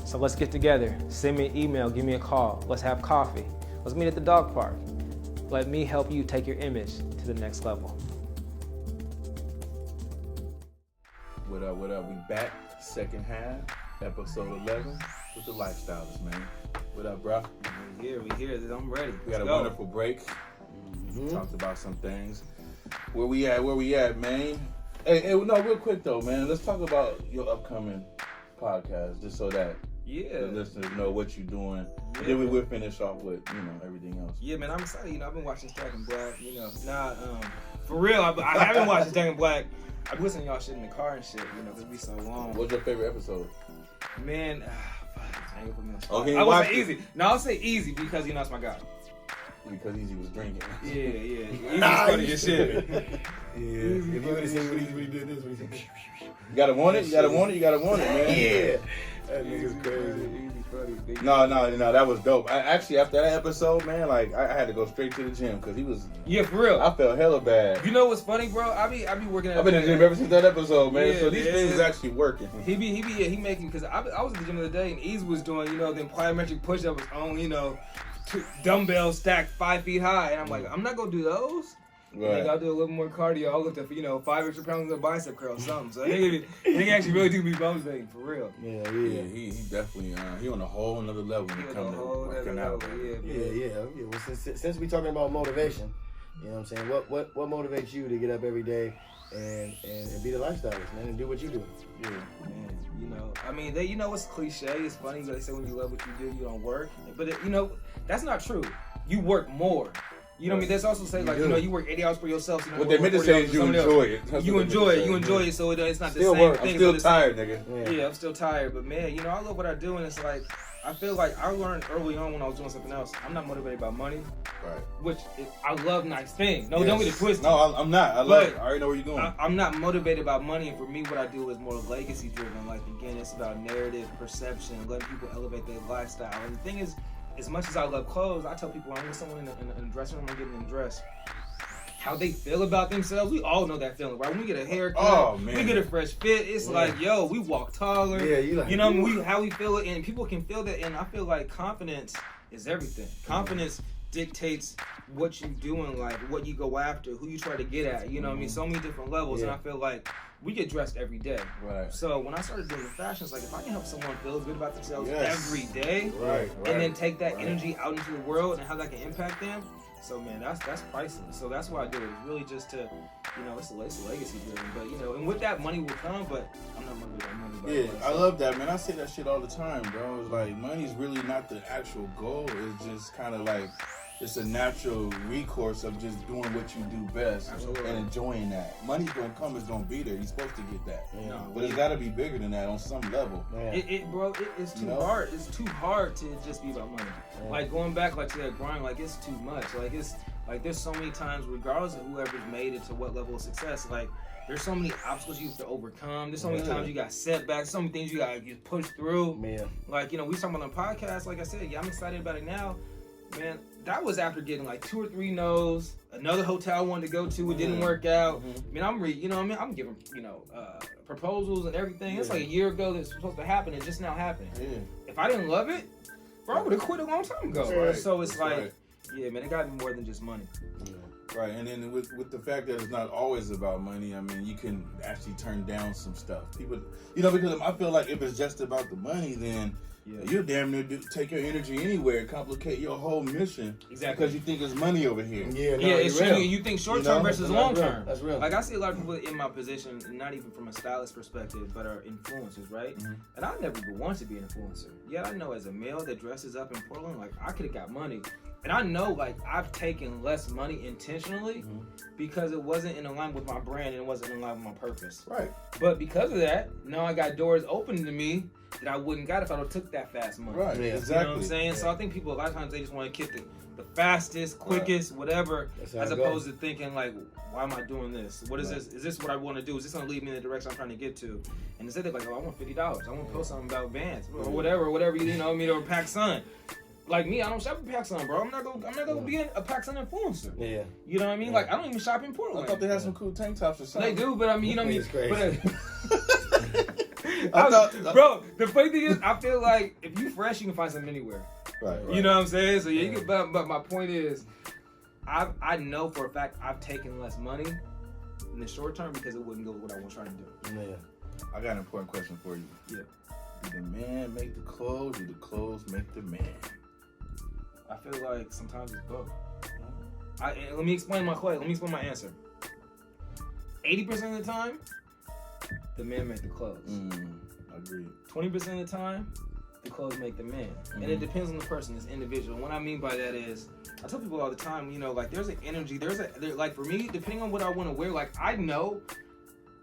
So let's get together. Send me an email, give me a call. Let's have coffee. Let's meet at the dog park. Let me help you take your image to the next level. What up? We back. Second half, episode 11 with the lifestylist, man. What up, bro? We here. I'm ready. We had a wonderful break. Talked about some things. Where we at, man? Hey, no, real quick though, man. Let's talk about your upcoming podcast, just so that the listeners know what you're doing. And then we'll finish off with everything else. Yeah, man, I'm excited. I've been watching Stackin Black. For real, I haven't watched Stackin Black. I've been listening to y'all shit in the car and shit. Cause it be so long. What's your favorite episode? Man, I ain't gonna put me on the spot. Okay, I would say easy. No, I'll say easy because that's my guy. Because Easy was drinking. Yeah. Easy's funny as shit. Yeah. If you would have seen what he did this, what he said. You gotta want it. You gotta want it. You gotta want it, man. Yeah. That nigga's crazy. No, that was dope. Actually, after that episode, man, like I had to go straight to the gym because he was. Yeah, for real. I felt hella bad. You know what's funny, bro? I be working. I've been in the gym ever since that episode, man. Yeah, so these things is actually working. He making, because I was at the gym the other day and Ease was doing, the plyometric push-ups on, dumbbells stacked 5 feet high, and I'm like, I'm not gonna do those. Right. I'll do a little more cardio. I'll lift up, 5 extra pounds of bicep curl, something. So they actually really do be motivating for real. Yeah. He definitely he on a whole nother level when it comes to working out. Yeah. Well, since we talking about motivation, you know what I'm saying? What motivates you to get up every day and be the lifestylist, man, and do what you do? Yeah, man. It's cliche. It's funny. They say when you love what you do, you don't work. But that's not true. You work more. You know what I mean? There's also say you work 80 hours for yourself. So what they meant to say is you enjoy it. You enjoy it, so it's not the same thing. I'm still tired, nigga. Yeah, I'm still tired. But man, I love what I do, and it's like I feel like I learned early on when I was doing something else. I'm not motivated by money, right? I love nice things. No, don't get it twisted. No, I'm not. I love it. I already know where you're going. I'm not motivated by money, and for me, what I do is more legacy driven. Like again, it's about narrative, perception, letting people elevate their lifestyle. And the thing is, as much as I love clothes, I tell people I'm with someone in a dressing room, I'm getting them dressed. How they feel about themselves, we all know that feeling, right? When we get a haircut, we get a fresh fit, it's like, yo, we walk taller. Yeah, you like, what I mean? How we feel it, and people can feel that, and I feel like confidence is everything. Confidence dictates what you're doing, like what you go after, who you try to get at, what I mean? So many different levels, and I feel like we get dressed every day. Right. So when I started doing the fashions, like if I can help someone feel good about themselves every day, and then take that energy out into the world and how that can impact them, so man, that's priceless. So that's why I do it. It's really just to, it's a legacy driven. But and with that money will come, but I'm not motivated by money. Yeah, I love that, man. I say that shit all the time, bro. It's like money's really not the actual goal. It's just kind of like it's a natural recourse of just doing what you do best and enjoying that. Money's gonna come, it's gonna be there. You're supposed to get that. Yeah. But it's gotta be bigger than that on some level. It's too hard. It's too hard to just be about money. Yeah. Like going back to that grind, it's too much. It's there's so many times, regardless of whoever's made it to what level of success, there's so many obstacles you have to overcome. There's so many times you got setbacks, so many things you gotta get pushed through. Man. We talking about on the podcast, like I said, I'm excited about it now. Man, that was after getting 2 or 3 no's, another hotel I wanted to go to, it didn't work out. I mean, I'm giving, proposals and everything. It's like a year ago that's supposed to happen, it's just now happening. If I didn't love it, bro, I would have quit a long time ago. Right. So it's yeah, man, it got to be more than just money. Yeah. Right, and then with the fact that it's not always about money, I mean, you can actually turn down some stuff. People, because I feel like if it's just about the money, then you're damn near take your energy anywhere, complicate your whole mission. Exactly. Because you think it's money over here. It's true. You think short term versus long term. That's real. Like I see a lot of people in my position, not even from a stylist perspective, but are influencers, right? Mm-hmm. And I never would want to be an influencer. Yet I know as a male that dresses up in Portland, I could have got money. And I know, I've taken less money intentionally because it wasn't in line with my brand and it wasn't in line with my purpose. Right. But because of that, now I got doors open to me that I wouldn't got if I would have took that fast money. Right, exactly. You know what I'm saying? Yeah. So I think people, a lot of times, they just want to get the fastest, quickest, whatever, as opposed to thinking, why am I doing this? What is this? Is this what I want to do? Is this going to lead me in the direction I'm trying to get to? And instead they're like, I want $50. I want to post something about Vans or whatever, or PacSun. Like me, I don't shop at PacSun, bro. I'm not gonna be a PacSun influencer. Yeah. You know what I mean? I don't even shop in Portland. I thought they had some cool tank tops or something. They do, but I mean, It's crazy. Bro, the funny thing is, I feel like if you fresh, you can find something anywhere. Right. You know what I'm saying? So you can. But my point is, I know for a fact I've taken less money in the short term because it wouldn't go with what I was trying to do. Yeah. I got an important question for you. Yeah. Did the man make the clothes, or the clothes make the man? I feel like sometimes it's both. Let me explain my answer. 80% of the time, the man make the clothes. I agree. 20% of the time, the clothes make the man. And it depends on the person, it's individual. What I mean by that is, I tell people all the time, there's an energy, for me, depending on what I want to wear, I know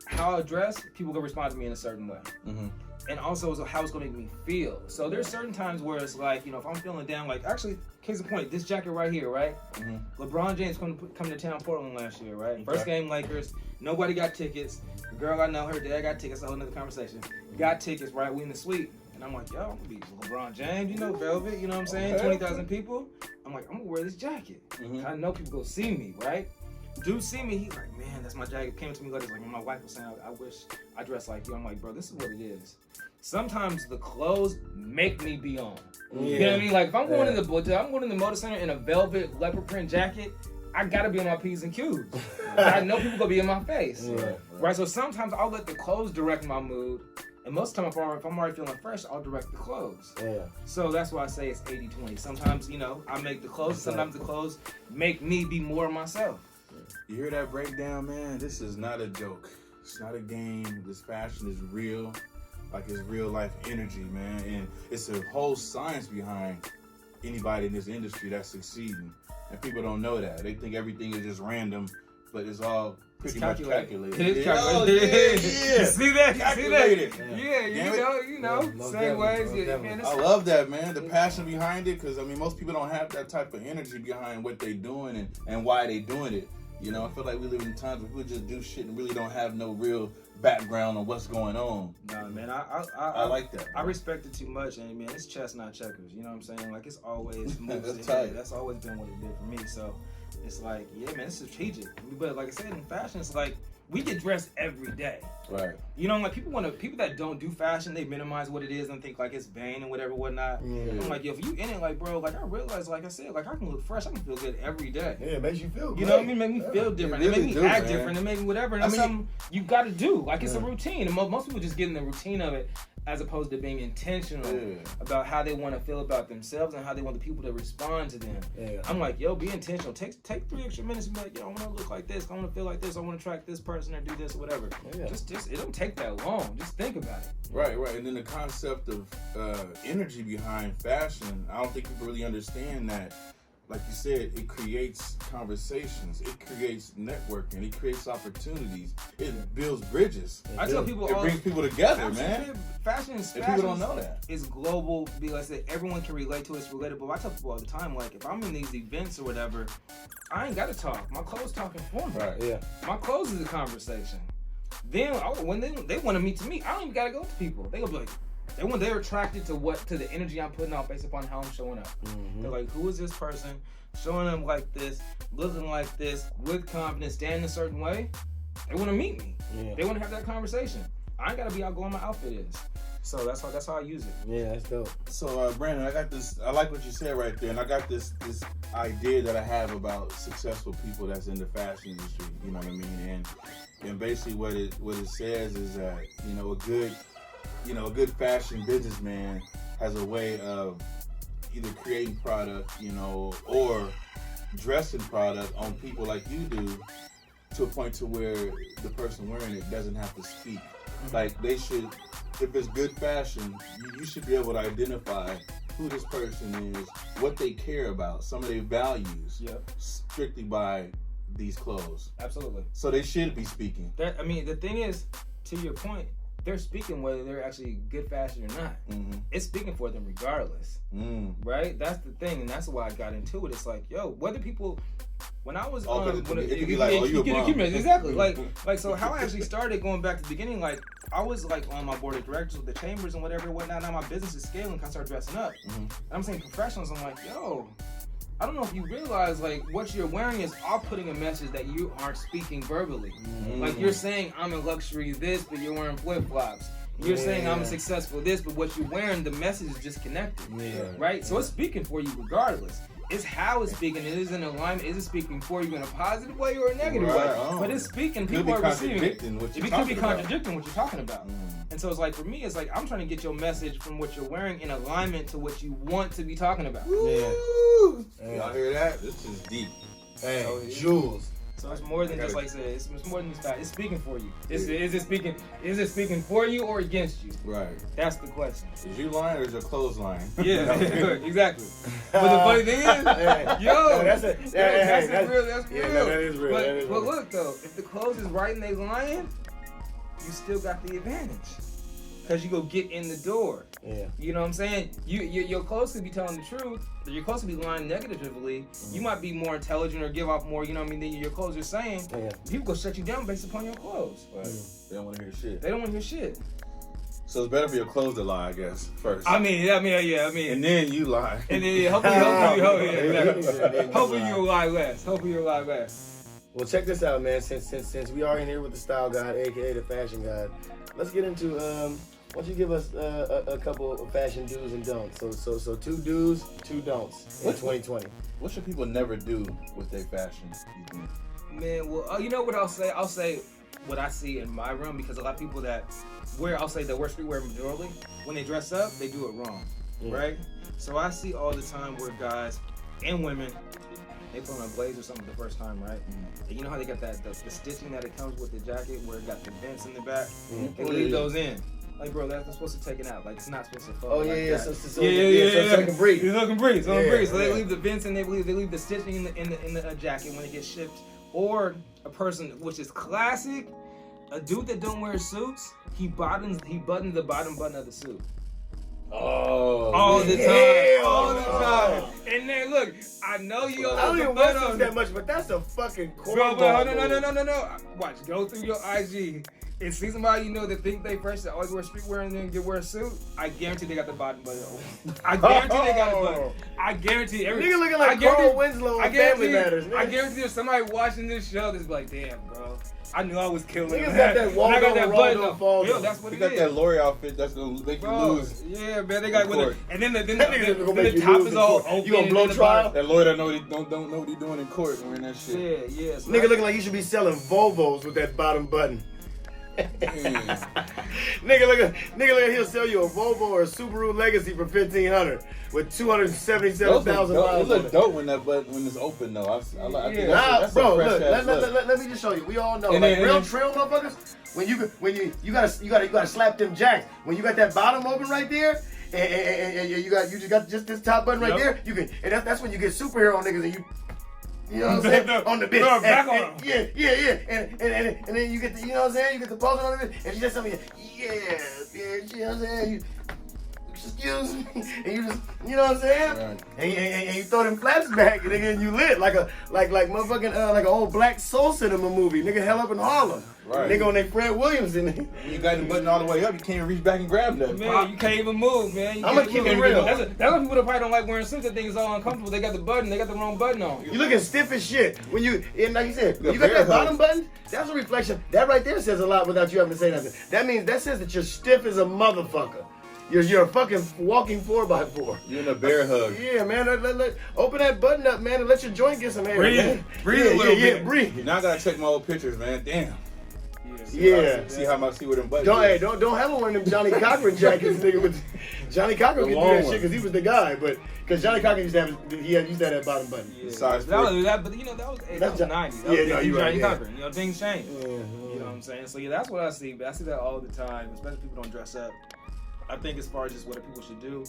how I dress, people gonna respond to me in a certain way. Mm-hmm. And also how it's gonna make me feel. So there's certain times where it's like, you know, if I'm feeling down, like actually, case in point, this jacket right here, right? Mm-hmm. LeBron James come to town Portland last year, right? First game Lakers, nobody got tickets. The girl I know, her dad got tickets, a whole nother conversation. Got tickets, right? We in the suite. And I'm like, yo, I'm gonna be LeBron James, you know, Velvet, you know what I'm saying? 20,000 people. I'm like, I'm gonna wear this jacket. Mm-hmm. I know people go see me, right? Dude see me, he's like, man, that's my jacket. Came to me later, like, my wife was saying, I wish I dressed like you. I'm like, bro, this is what it is. Sometimes the clothes make me be on. Yeah. You know what I mean? Like if I'm going to the motor center in a velvet leopard print jacket, I gotta be on my P's and Q's. I know people gonna be in my face. Yeah. Right? So sometimes I'll let the clothes direct my mood. And most of the time, if I'm already feeling fresh, I'll direct the clothes. Yeah. So that's why I say it's 80-20. Sometimes, you know, I make the clothes. Sometimes the clothes make me be more myself. You hear that breakdown, man? This is not a joke. It's not a game. This fashion is real. Like it's real life energy, man. And it's a whole science behind anybody in this industry that's succeeding. And people don't know that. They think everything is just random, but it's all pretty much calculated. It is calculated. calculated. See that? Calculated. See that? Yeah, you know, most same ways. definitely, Yeah, most man, I love that, man. The passion behind it, because I mean, most people don't have that type of energy behind what they doing and why they doing it. You know, I feel like we live in times where people just do shit and really don't have no real background on what's going on. Nah, man, I like that. I respect it too much, and man, it's chess, not checkers. You know what I'm saying? Like it's always moves That's ahead. tight. That's always been what it did for me. So it's like, yeah, man, it's strategic. But like I said, in fashion, it's like we get dressed every day. Right. You know, like people that don't do fashion, they minimize what it is and think like it's vain and whatever, whatnot. Yeah. I'm like, yo, if you in it, like, bro, like I realize, like I said, like I can look fresh, I can feel good every day. Yeah, it makes you feel good. You know what I mean? Make me feel different. It really make me do, act man. different. It make me whatever. And that's something you got to do. Like it's a routine. And most people just get in the routine of it as opposed to being intentional about how they want to feel about themselves and how they want the people to respond to them. Yeah. I'm like, yo, be intentional. Take 3 extra minutes and be like, yo, I want to look like this. I want to feel like this. I want to track this person or do this or whatever. Yeah. Just it don't take that long. Just think about it. Right. And then the concept of energy behind fashion, I don't think people really understand that. Like you said, it creates conversations, it creates networking, it creates opportunities, it builds bridges. I tell people It brings people together, man. Fashion And people don't know that. It's global because everyone can relate to it. It's relatable. I tell people all the time, like if I'm in these events or whatever, I ain't gotta talk. My clothes talking for me. Right. Yeah. My clothes is a conversation. Then when they want to meet to me, I don't even gotta go to people. They gonna be like, they're attracted to the energy I'm putting out based upon how I'm showing up. Mm-hmm. They're like, who is this person showing up like this, looking like this, with confidence, standing a certain way? They want to meet me. Yeah. They want to have that conversation. I ain't gotta be outgoing. My outfit is. So that's how I use it. Yeah, that's dope. So Brandon, I got this. I like what you said right there, and I got this idea that I have about successful people that's in the fashion industry. You know what I mean? And basically what it says is that a good fashion businessman has a way of either creating product, or dressing product on people like you do, to a point to where the person wearing it doesn't have to speak. Like they should, if it's good fashion, you should be able to identify who this person is, what they care about, some of their values, strictly by these clothes. Absolutely. So they should be speaking. The thing is, to your point, they're speaking whether they're actually good fashion or not. Mm-hmm. It's speaking for them regardless. Right? That's the thing, and that's why I got into it. It's like, yo, whether people, when I was it could be like, oh, you a bum. Exactly. like so how I actually started going back to the beginning, like I was like on my board of directors with the chambers and whatever, whatnot. Now my business is scaling because I started dressing up. And I'm saying professionals, I'm like, yo, I don't know if you realize, like, what you're wearing is off-putting a message that you aren't speaking verbally. Like, you're saying, I'm a luxury this, but you're wearing flip-flops. You're saying, I'm a successful this, but what you're wearing, the message is disconnected. Right? So it's speaking for you regardless. It's how it's speaking. It is in alignment. Is it speaking for you in a positive way or a negative way? But it's speaking. People are receiving it. It could be contradicting what you're talking about. And so it's like, for me, it's like, I'm trying to get your message from what you're wearing in alignment to what you want to be talking about. Y'all hear that? This is deep. Hey, Jules. So it's more than just like I said. It's more than just that. It's speaking for you. Is it speaking? Is it speaking for you or against you? Right. That's the question. Is you lying or is your clothes lying? Yeah, exactly. But the funny thing is, that's real. Yeah, no, that is real. But look though, if the clothes is right and they lying, you still got the advantage. Because you go get in the door. Yeah. You know what I'm saying? Your clothes could be telling the truth, but your clothes could be lying negatively. You might be more intelligent or give off more, you know what I mean, than your clothes are saying. Yeah. People go shut you down based upon your clothes. Right. They don't want to hear shit. They don't want to hear shit. So it's better for your clothes to lie, I guess, first. I mean. And then you lie. And then hopefully you'll lie less. Hopefully you'll lie less. Well, check this out, man. Since we are in here with the Style God, aka the Fashion God, let's get into why don't you give us a couple of fashion do's and don'ts? So 2 do's, 2 don'ts in 2020. What should people never do with their fashion? Man, well, you know what I'll say? I'll say what I see in my room, because a lot of people that wear streetwear majorly, when they dress up, they do it wrong, right? So I see all the time where guys and women, they put on a blazer or something the first time, right? And you know how they got that the stitching that it comes with the jacket, where it got the vents in the back? They leave those in. Like, bro, that's supposed to take it out. Like, it's not supposed to fall. Oh, like yeah. that. So it can breathe. So it can breathe. So they Yeah. leave the vents and they leave the stitching in the jacket when it gets shipped. Or a person, which is classic, a dude that don't wear suits, he buttons the bottom button of the suit. Oh. All the time. All the time. And then look, I know you I don't even wear suits on that much, but that's a fucking Bro, cornball. no. Watch, go through your IG and see somebody you know that think they fresh that always wear streetwear and then wear a suit. I guarantee they got the bottom button open. I guarantee they got the button. I guarantee Nigga looking like Carl Winslow on Family Matters. Nigga. I guarantee there's somebody watching this show that's like, damn, bro. I knew I was killing Niggas that. got that Waldo Faldo. Yo, that's what You it got is. that Lori outfit that's gonna make you lose. Yeah, man, they got with it. And then That nigga's gonna make the you top lose is in all court. open. You gonna blow trial? That lawyer don't know what he's doing in court wearing that shit. Yeah. So Nigga looking like you should be selling Volvos with that bottom button. Nigga look, he'll sell you a Volvo or a Subaru Legacy for $1,500 with 277,000 It miles on look it. dope when it's open though. I think Yeah. that's Bro, a fresh look, ass look. let me just show you. We all know, And like then- real trail motherfuckers. When you gotta slap them jacks. When you got that bottom open right there, and you just got this top button right there. You can, and that's when you get superhero niggas and you know what I'm saying? On the bitch. No, back on 'em. Yeah. And then you get the, you know what I'm saying? You get the poser on the bitch. And she just tell me, yeah, bitch, you know what I'm saying? You excuse me. And you just, you know what I'm saying? Right. And you throw them flaps back and then you lit like motherfucking like an old black soul cinema movie. Nigga hell up in Harlem. Right. Nigga on that Fred Williams in there. When you got the button all the way up, you can't even reach back and grab that. Man, you can't even move, man. I'ma keep it real. That's why people that probably don't like wearing suits. They think it's all uncomfortable. They got the wrong button on. You looking stiff as shit. When you, and like you said, You you got got that bear bottom button, that's a reflection. That right there says a lot without you having to say nothing. That says that you're stiff as a motherfucker. You're a fucking walking 4x4. You're in a bear hug. Yeah, man. Let open that button up, man, and let your joint get some air. Breathe. Man. Breathe a little bit. Breathe. Now I gotta check my old pictures, man. Damn. Yeah. See how much see what them buttons. is. Don't have him wearing them Johnny Cochran jackets, nigga. With Johnny Cochran The could do long that one. shit because he was the guy, but because Johnny Cochran used to have that bottom button. Yeah. Size That was 4. that, but you know that was That's 90s. That yeah, was no, you're right, Johnny yeah. Cochran. You know, things change. Yeah. You know what I'm saying? So yeah, that's what I see. But I see that all the time, especially people don't dress up. I think as far as just what people should do,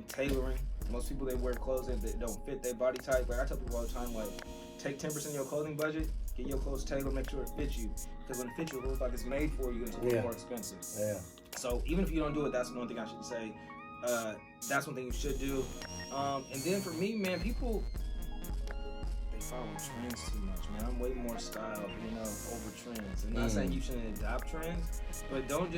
tailoring. Most people, they wear clothes that don't fit their body type. Like I tell people all the time, like take 10% of your clothing budget, get your clothes tailored, make sure it fits you. Because when it fits you, it looks like it's made for you, and it's a little more expensive. Yeah. So even if you don't do it, that's one thing I should say. That's one thing you should do. And then for me, man, people, they follow trends too much, man. I'm way more style, over trends. I'm not saying you shouldn't adopt trends, but don't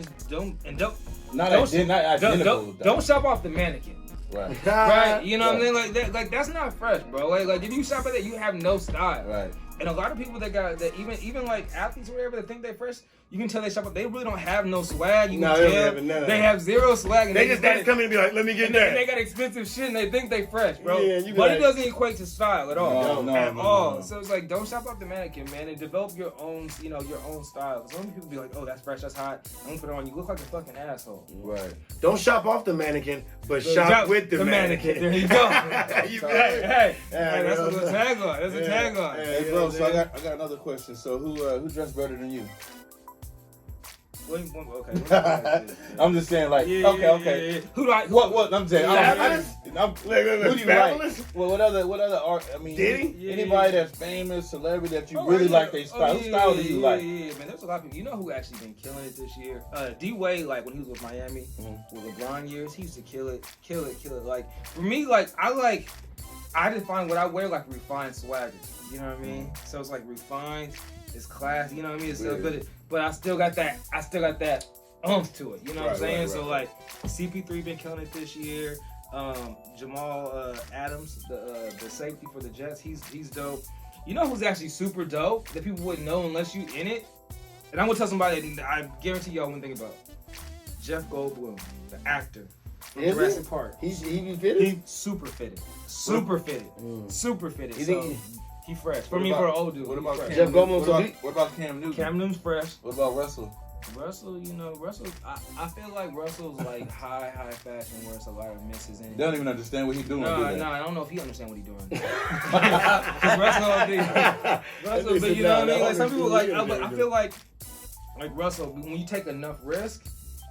shop off the mannequin. Right. Right? You know what I Right. mean? Like that's not fresh, bro. Like if you shop at that, you have no style. Right. And a lot of people that even like athletes or whatever that think they're fresh, you can tell they shop up. They really don't have no swag. You No, can they tell don't have none of they that. have zero swag. And They just come in and be like, let me get and that. they got expensive shit and they think they fresh, bro. Yeah, you be but like- it doesn't equate to style at all. No, at no, all. no. So it's like don't shop off the mannequin, man, and develop your own, your own style. Some people be like, oh, that's fresh, that's hot. I'm gonna put it on. You look like a fucking asshole. Right. Don't shop off the mannequin, but shop with the mannequin. There you go. You hey, Yeah, that's a bro. little tagline. That's a tagline. Yeah. Hey, bro. So I got another question. So who dressed better than you? Okay. I'm just saying, like, okay. Yeah. Who do I? What? I'm saying, who do you Fabulous? like? Well, what other art? I mean, Diddy? Anybody that's famous, celebrity that you really like their style. What style do you like? Yeah, man. There's a lot of people. You know who actually been killing it this year? D-Wade, like when he was with Miami, with LeBron years, he used to kill it. Like for me, like I define what I wear like refined swagger. You know what I mean? So it's like refined, it's classy. You know what I mean? It's still good, but I still got that oomph to it. You know what I'm saying? Right. So like CP3 been killing it this year. Jamal Adams, the safety for the Jets, he's dope. You know who's actually super dope that people wouldn't know unless you in it? And I'm gonna tell somebody that I guarantee y'all wouldn't think about. Jeff Goldblum, the actor. From Jurassic Park. He be fitted? He super fitted. Super fitted. So he fresh. For an old dude. What about fresh. Jeff Goldblum? What about Cam Newton? Cam Newton's fresh. What about Russell? Russell, I feel like Russell's like high fashion where it's a lot of misses in it. They don't even understand what he's doing. No, I don't know if he understands what he's doing. Russell, but you know what I mean? Like some people I feel like Russell, when you take enough risk,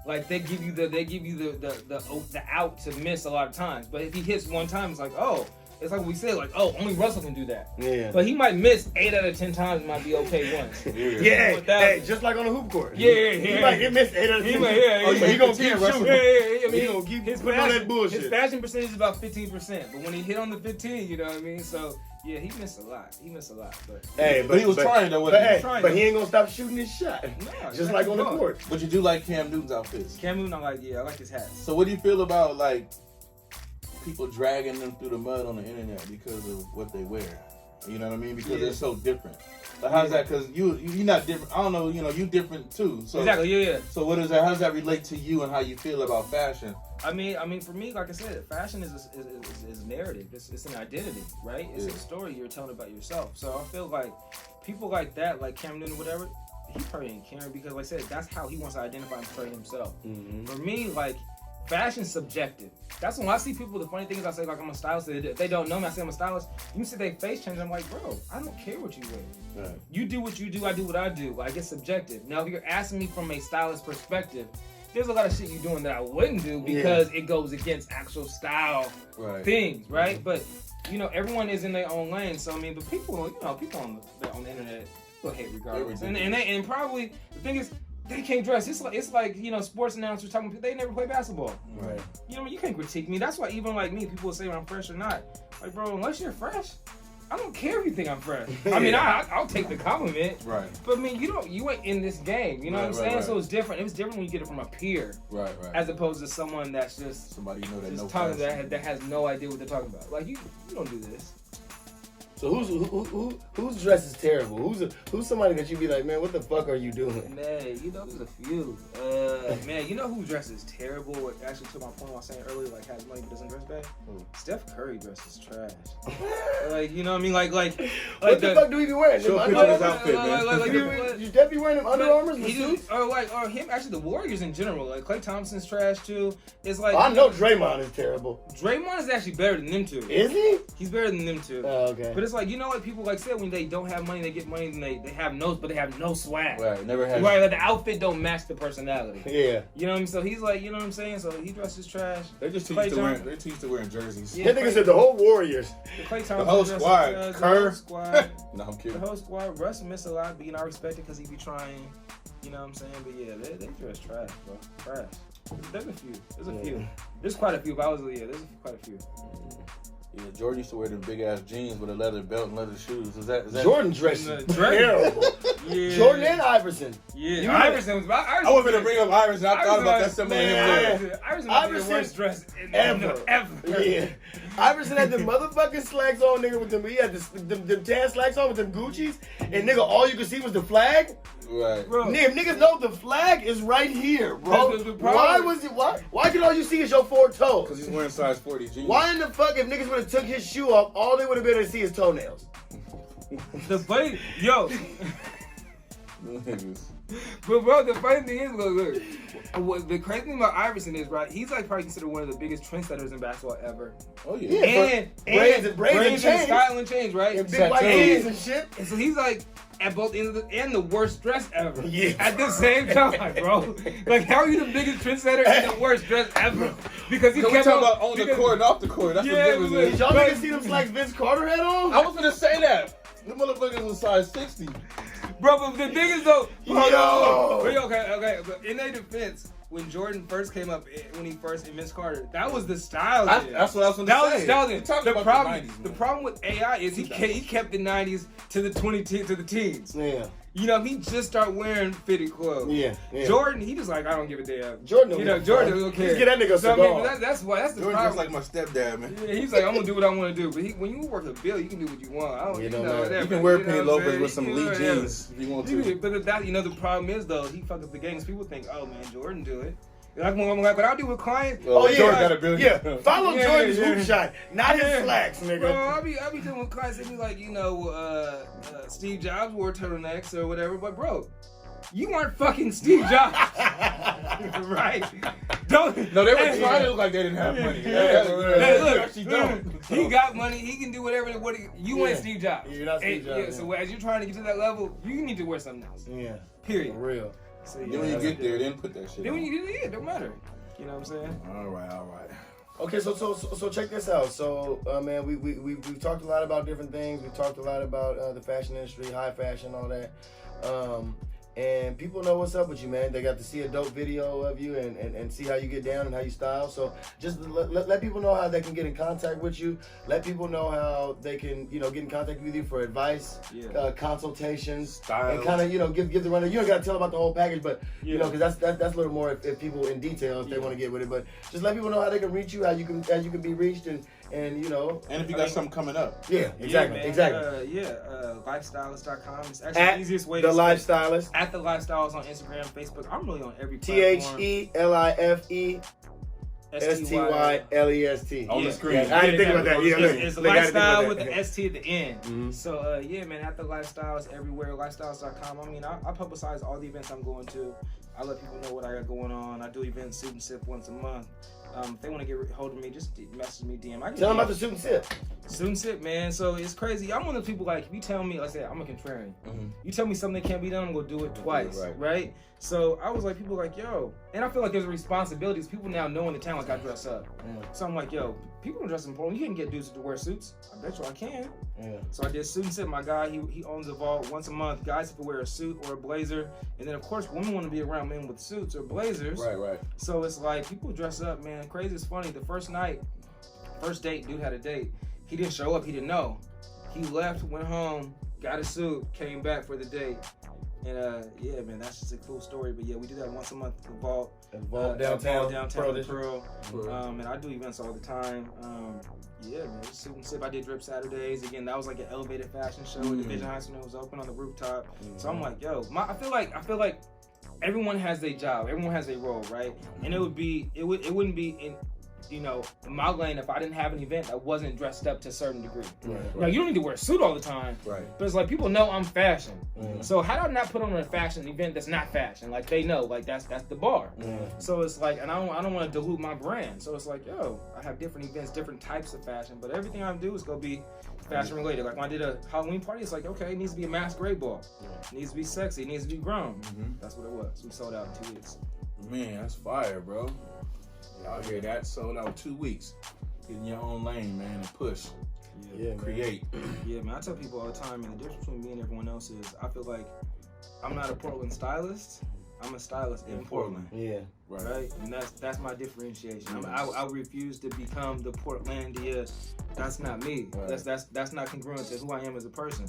like they give you the out to miss a lot of times. But if he hits one time, it's like, oh, it's like we said, like, oh, only Russell can do that. Yeah. But he might miss 8 out of 10 times. It might be okay once. Yeah. Hey, just like on the hoop court. Yeah. He might get missed 8 out of 10. But he gonna keep shooting. Yeah. I mean, he gonna keep putting on that bullshit. His fashion percentage is about 15%, but when he hit on the 15, you know what I mean? So yeah, he missed a lot. But but he was trying though. But he ain't gonna stop shooting his shot. No, just like on the court. But you do like Cam Newton's outfits. Cam Newton, I like his hats. So what do you feel about like people dragging them through the mud on the internet because of what they wear? You know what I mean? Because they're so different. Like how's that? Because you're not different. I don't know. You know, you different too. So exactly. Yeah. So what is that? How does that relate to you and how you feel about fashion? I mean, for me, like I said, fashion is a narrative. It's an identity, right? It's a story you're telling about yourself. So I feel like people like that, like Cam Newton, whatever, he probably ain't caring because, like I said, that's how he wants to identify and portray himself. Mm-hmm. For me, like, fashion's subjective. That's when I see people, the funny thing is I say, like, I'm a stylist. If they don't know me, I say I'm a stylist. You can see their face change. I'm like, bro, I don't care what you wear. Right. You do what you do, I do what I do. Like, it's subjective. Now, if you're asking me from a stylist perspective, there's a lot of shit you're doing that I wouldn't do because it goes against actual style things, right? Mm-hmm. But, you know, everyone is in their own lane. So, I mean, but people, you know, people on the internet will hate regardless. And probably, the thing is, they can't dress. It's like you know, sports announcers talking. They never play basketball. Right. You know, you can't critique me. That's why even like me, people will say I'm fresh or not. Like, bro, unless you're fresh, I don't care if you think I'm fresh. I mean, I'll take the compliment. Right. But I mean, you ain't in this game. You know what I'm saying? Right. So it's different. It was different when you get it from a peer. Right. As opposed to someone that's just somebody you know that just no talking that has no idea what they're talking about. Like you don't do this. So whose dress is terrible? Who's somebody that you be like, man, what the fuck are you doing? Man, you know there's a few. Man, you know who dresses terrible? Actually, to my point I was saying earlier, like has money but doesn't dress bad. Steph Curry dresses trash. Like you know what I mean? Like what the fuck do he be wearing? Show a picture of his outfit, man. You definitely wearing them Under Armours? Or him. Actually, the Warriors in general. Like Klay Thompson's trash too. It's like I know Draymond is terrible. Draymond is actually better than them two. Is he? He's better than them two. Oh, okay. But it's like, you know, like people like said when they don't have money, they get money and they have but they have no swag. Right, never have. Right, like the outfit don't match the personality. Yeah. You know what I mean? So he's like, you know what I'm saying? So he dresses trash. They just teach to wearing jerseys. Yeah, that nigga said the whole Warriors. The whole squad. Kerr. No, I'm kidding. The whole squad. Russ missed a lot, but you know, I respect it because he be trying. You know what I'm saying? But yeah, they dress trash, bro. Trash. There's a few. There's quite a few. But there's quite a few. Yeah, Jordan used to wear them big ass jeans with a leather belt and leather shoes. Is that Jordan dressing terrible? Yeah. Jordan and Iverson. Yeah, Iverson was. I wasn't gonna bring up Iverson. I thought about that somewhere. Iverson was the worst dress ever. Yeah, Iverson had the motherfucking slacks on, nigga. With them, he had the tan slacks on with them Gucci's, and nigga, all you could see was the flag. Right, bro. Niggas know the flag is right here, bro. Why can all you see is your 4 toes? Because he's wearing size 40 jeans. Why in the fuck if niggas would have took his shoe off, all they would have been able to see his toenails? The funny, yo. But bro, the funny thing is, look. What the crazy thing about Iverson is, right? He's like probably considered one of the biggest trendsetters in basketball ever. Oh yeah. And braids and style and change, right? And big white hands and shit. And so he's like at both ends of the worst dress ever. Yeah. At the same time, bro. Like, how are you the biggest trendsetter and the worst dress ever? Because he kept talking about on the court and off the court. That's the difference. Did y'all niggas see them like Vince Carter had on? I was gonna say that. The motherfuckers was size 60. Bro, but the thing is though, okay. But in their defense, when Jordan first came up, when he first and Vince Carter, that was the style. That's what I was gonna say. That was the style. The The problem with AI is he kept the 90s to the 2010s to the teens. Yeah. You know, he just started wearing fitted clothes. Yeah. Jordan, he just like, I don't give a damn. Jordan, Jordan don't care. Just get that nigga a So, cigar. I mean, that's the Jordan's problem. just like my stepdad, man. Yeah, he's like, I'm gonna do what I want to do. But when you work a bill, you can do what you want. I don't, You know, know, whatever. You can wear Penny know what I'm Lopez saying? with some You Lee know, jeans if you want to. But that, the problem is though, he fucked up the games. People think, oh man, Jordan do it. Like what I do with clients. Oh yeah, Jordan got a billion. Yeah, follow Jordan's hoop shot, not his Yeah. slacks, nigga. Bro, I be doing with clients that be like, Steve Jobs wore turtlenecks or whatever. But bro, you aren't fucking Steve Jobs, right? Don't. No, they were trying to look like they didn't have money. Look, he got money. He can do whatever. You ain't Steve Jobs. You're not Steve Jobs. Yeah, so as you're trying to get to that level, you need to wear something else. Yeah, Period. for real. So, Then when you get there, then put that shit Then on. when you do it, it don't matter. You know what I'm saying? All right. Okay, so check this out. So, man, we've talked a lot about different things. We've talked a lot about the fashion industry, high fashion, all that. And people know what's up with you, man. They got to see a dope video of you and see how you get down and how you style. So just let people know how they can get in contact with you. Let people know how they can, get in contact with you for advice, consultations, Styles. and kind of, give the rundown. You don't got to tell about the whole package, but, because that's a little more if people in detail if they want to get with it. But just let people know how they can reach you, how you can be reached, and if you got something coming up. Yeah, exactly. LifeSTYLest.com. It's actually the easiest way the to LifeSTYLest. At the LifeStylest on Instagram, Facebook. I'm really on every platform. TheLifeStylest. On the screen. Yeah, I didn't think about that. Yeah, It's lifestyle with the ST at the end. Mm-hmm. So, man, at the LifeStylest everywhere, LifeStylest.com. I mean, I publicize all the events I'm going to. I let people know what I got going on. I do events, Suit and Sip, once a month. If they want to get hold of me, just message me, DM. Tell them about the Suit and Sip. Suit and Sip, man. So it's crazy. I'm one of the people, like, if you tell me, like I said, I'm a contrarian. Mm-hmm. You tell me something that can't be done, I'm going to do it twice, right? So I was like, people like, yo. And I feel like there's responsibilities. People now know in the town, like, I dress up. So I'm like, yo, people don't dress in Portland. You can't get dudes to wear suits. I bet you I can. Yeah. So I did Suit and Sip. My guy, he owns a vault once a month. Guys have to wear a suit or a blazer. And then, of course, women want to be around men with suits or blazers. Right. So it's like, people dress up, man. Crazy. It's funny. The first date, dude had a date. He didn't show up. He didn't know. He left, went home, got a suit, came back for the date. And man, that's just a cool story. But yeah, we do that once a month at the vault. Downtown Pearl. And I do events all the time. Man, Suit and Sip. I did Drip Saturdays. Again, that was like an elevated fashion show at the Vision High School. It was open on the rooftop. So I'm like, yo, I feel like everyone has their job. Everyone has their role, right? And it wouldn't be in my lane if I didn't have an event that wasn't dressed up to a certain degree. Right. Now, you don't need to wear a suit all the time, right? But it's like people know I'm fashion. So how do I not put on a fashion event that's not fashion? Like they know, like that's the bar. So it's like, and I don't want to dilute my brand. So it's like, yo, I have different events, different types of fashion, but everything I do is gonna be fashion related. Like when I did a Halloween party, it's like, okay, it needs to be a masquerade ball. It needs to be sexy. It needs to be grown. That's what it was. We sold out in 2 weeks. Man, that's fire, bro. Y'all hear that? Sold out 2 weeks. Get in your own lane, man, and push. Create. Yeah, man. I tell people all the time, man, the difference between me and everyone else is I feel like I'm not a Portland stylist. I'm a stylist in Portland. Yeah. Right? And that's my differentiation. I refuse to become the Portlandia. That's not me. Right. That's not congruent to who I am as a person.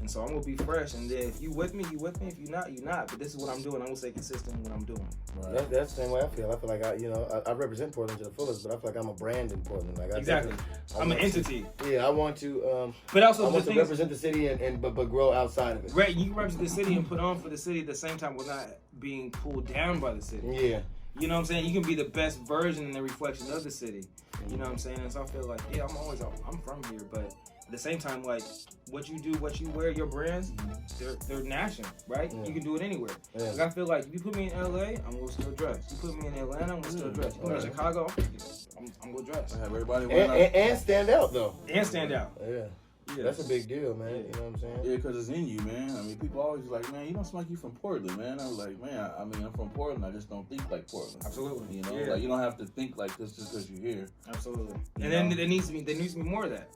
And so I'm gonna be fresh. And then if you with me, you with me. If you're not, you're not. But this is what I'm doing. I'm gonna stay consistent in what I'm doing. Right. That's the same way I feel. I feel like I represent Portland to the fullest, but I feel like I'm a brand in Portland. Like exactly. I'm an entity. I want to. But also, I want to represent the city but grow outside of it. Right. You can represent the city and put on for the city at the same time without being pulled down by the city. Yeah. You know what I'm saying? You can be the best version and the reflection of the city. You know what I'm saying? And so I feel like, I'm from here, but at the same time, like what you do, what you wear, your brands, they're national, right? You can do it anywhere. Like I feel like if you put me in LA, I'm gonna still dress. You put me in Atlanta, I'm gonna still dress. You put me in Chicago, I'm gonna dress. Have everybody and stand out though. And stand out. Yeah, that's a big deal, man. You know what I'm saying? Yeah, because it's in you, man. I mean, people always like, man, you don't seem like you from Portland, man. I'm like, man, I mean, I'm from Portland. I just don't think like Portland. Absolutely. You know, like you don't have to think like this just because you're here. Absolutely. And then there needs to be more of that.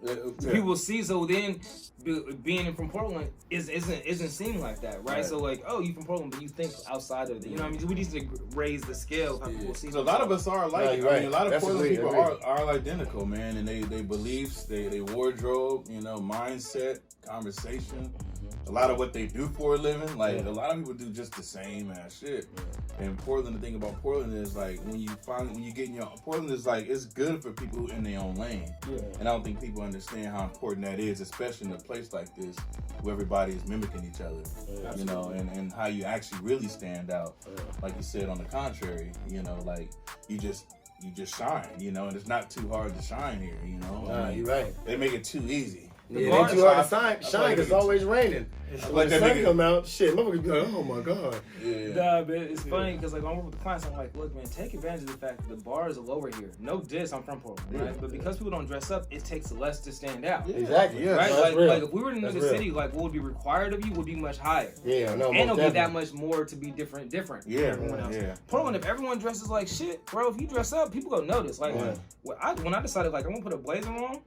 People see, so then being from Portland isn't seen like that, right? So like, oh, you from Portland, but you think outside of it. You know what I mean? We need to raise the scale of how people see. So a lot of us are like, Right. I mean, a lot of That's Portland people agreed. are identical, man, and they beliefs, they wardrobe, you know, mindset, conversation, a lot of what they do for a living. Like a lot of people do just the same ass shit. And Portland, the thing about Portland is like when you get in your Portland is like it's good for people in their own lane. And I don't think people understand how important that is, especially in a place like this where everybody is mimicking each other. You know, and how you actually really stand out. Like you said, on the contrary, you know, like you just shine, you know, and it's not too hard to shine here, you know. I mean, you're right. They make it too easy. Yeah, it ain't too hard to shine because it's always raining. When the sun come out, shit, motherfuckers be like, oh my god. Nah, but it's funny because like when I work with the clients, I'm like, look, man, take advantage of the fact that the bars are lower here. No diss, I'm from Portland, right? But because people don't dress up, it takes less to stand out. Exactly. Right? That's Like if we were in the city, like what would be required of you would be much higher. Yeah, no, and it'll be that much more to be different Yeah, from everyone else. Portland, if everyone dresses like shit, bro, if you dress up, people go notice. Like when I decided like I'm gonna put a blazer on,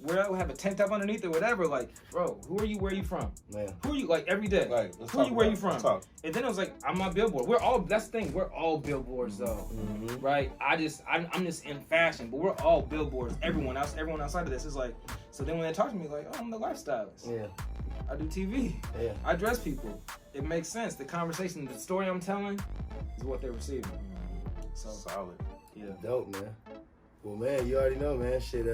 where I would have a tank top underneath or whatever, like, bro, who are you? Where are you from? Who are you? Like every day. Like, who are you? Where are you from? And then I was like, I'm on Billboard. That's the thing. We're all billboards though, right? I'm just in fashion, but we're all billboards. Everyone outside of this is like. So then when they talk to me, like, oh, I'm the LifeSTYLest. I do TV. I dress people. It makes sense. The conversation, the story I'm telling, is what they're receiving. So solid. Dope, man. Well, man, you already know, man. Shit,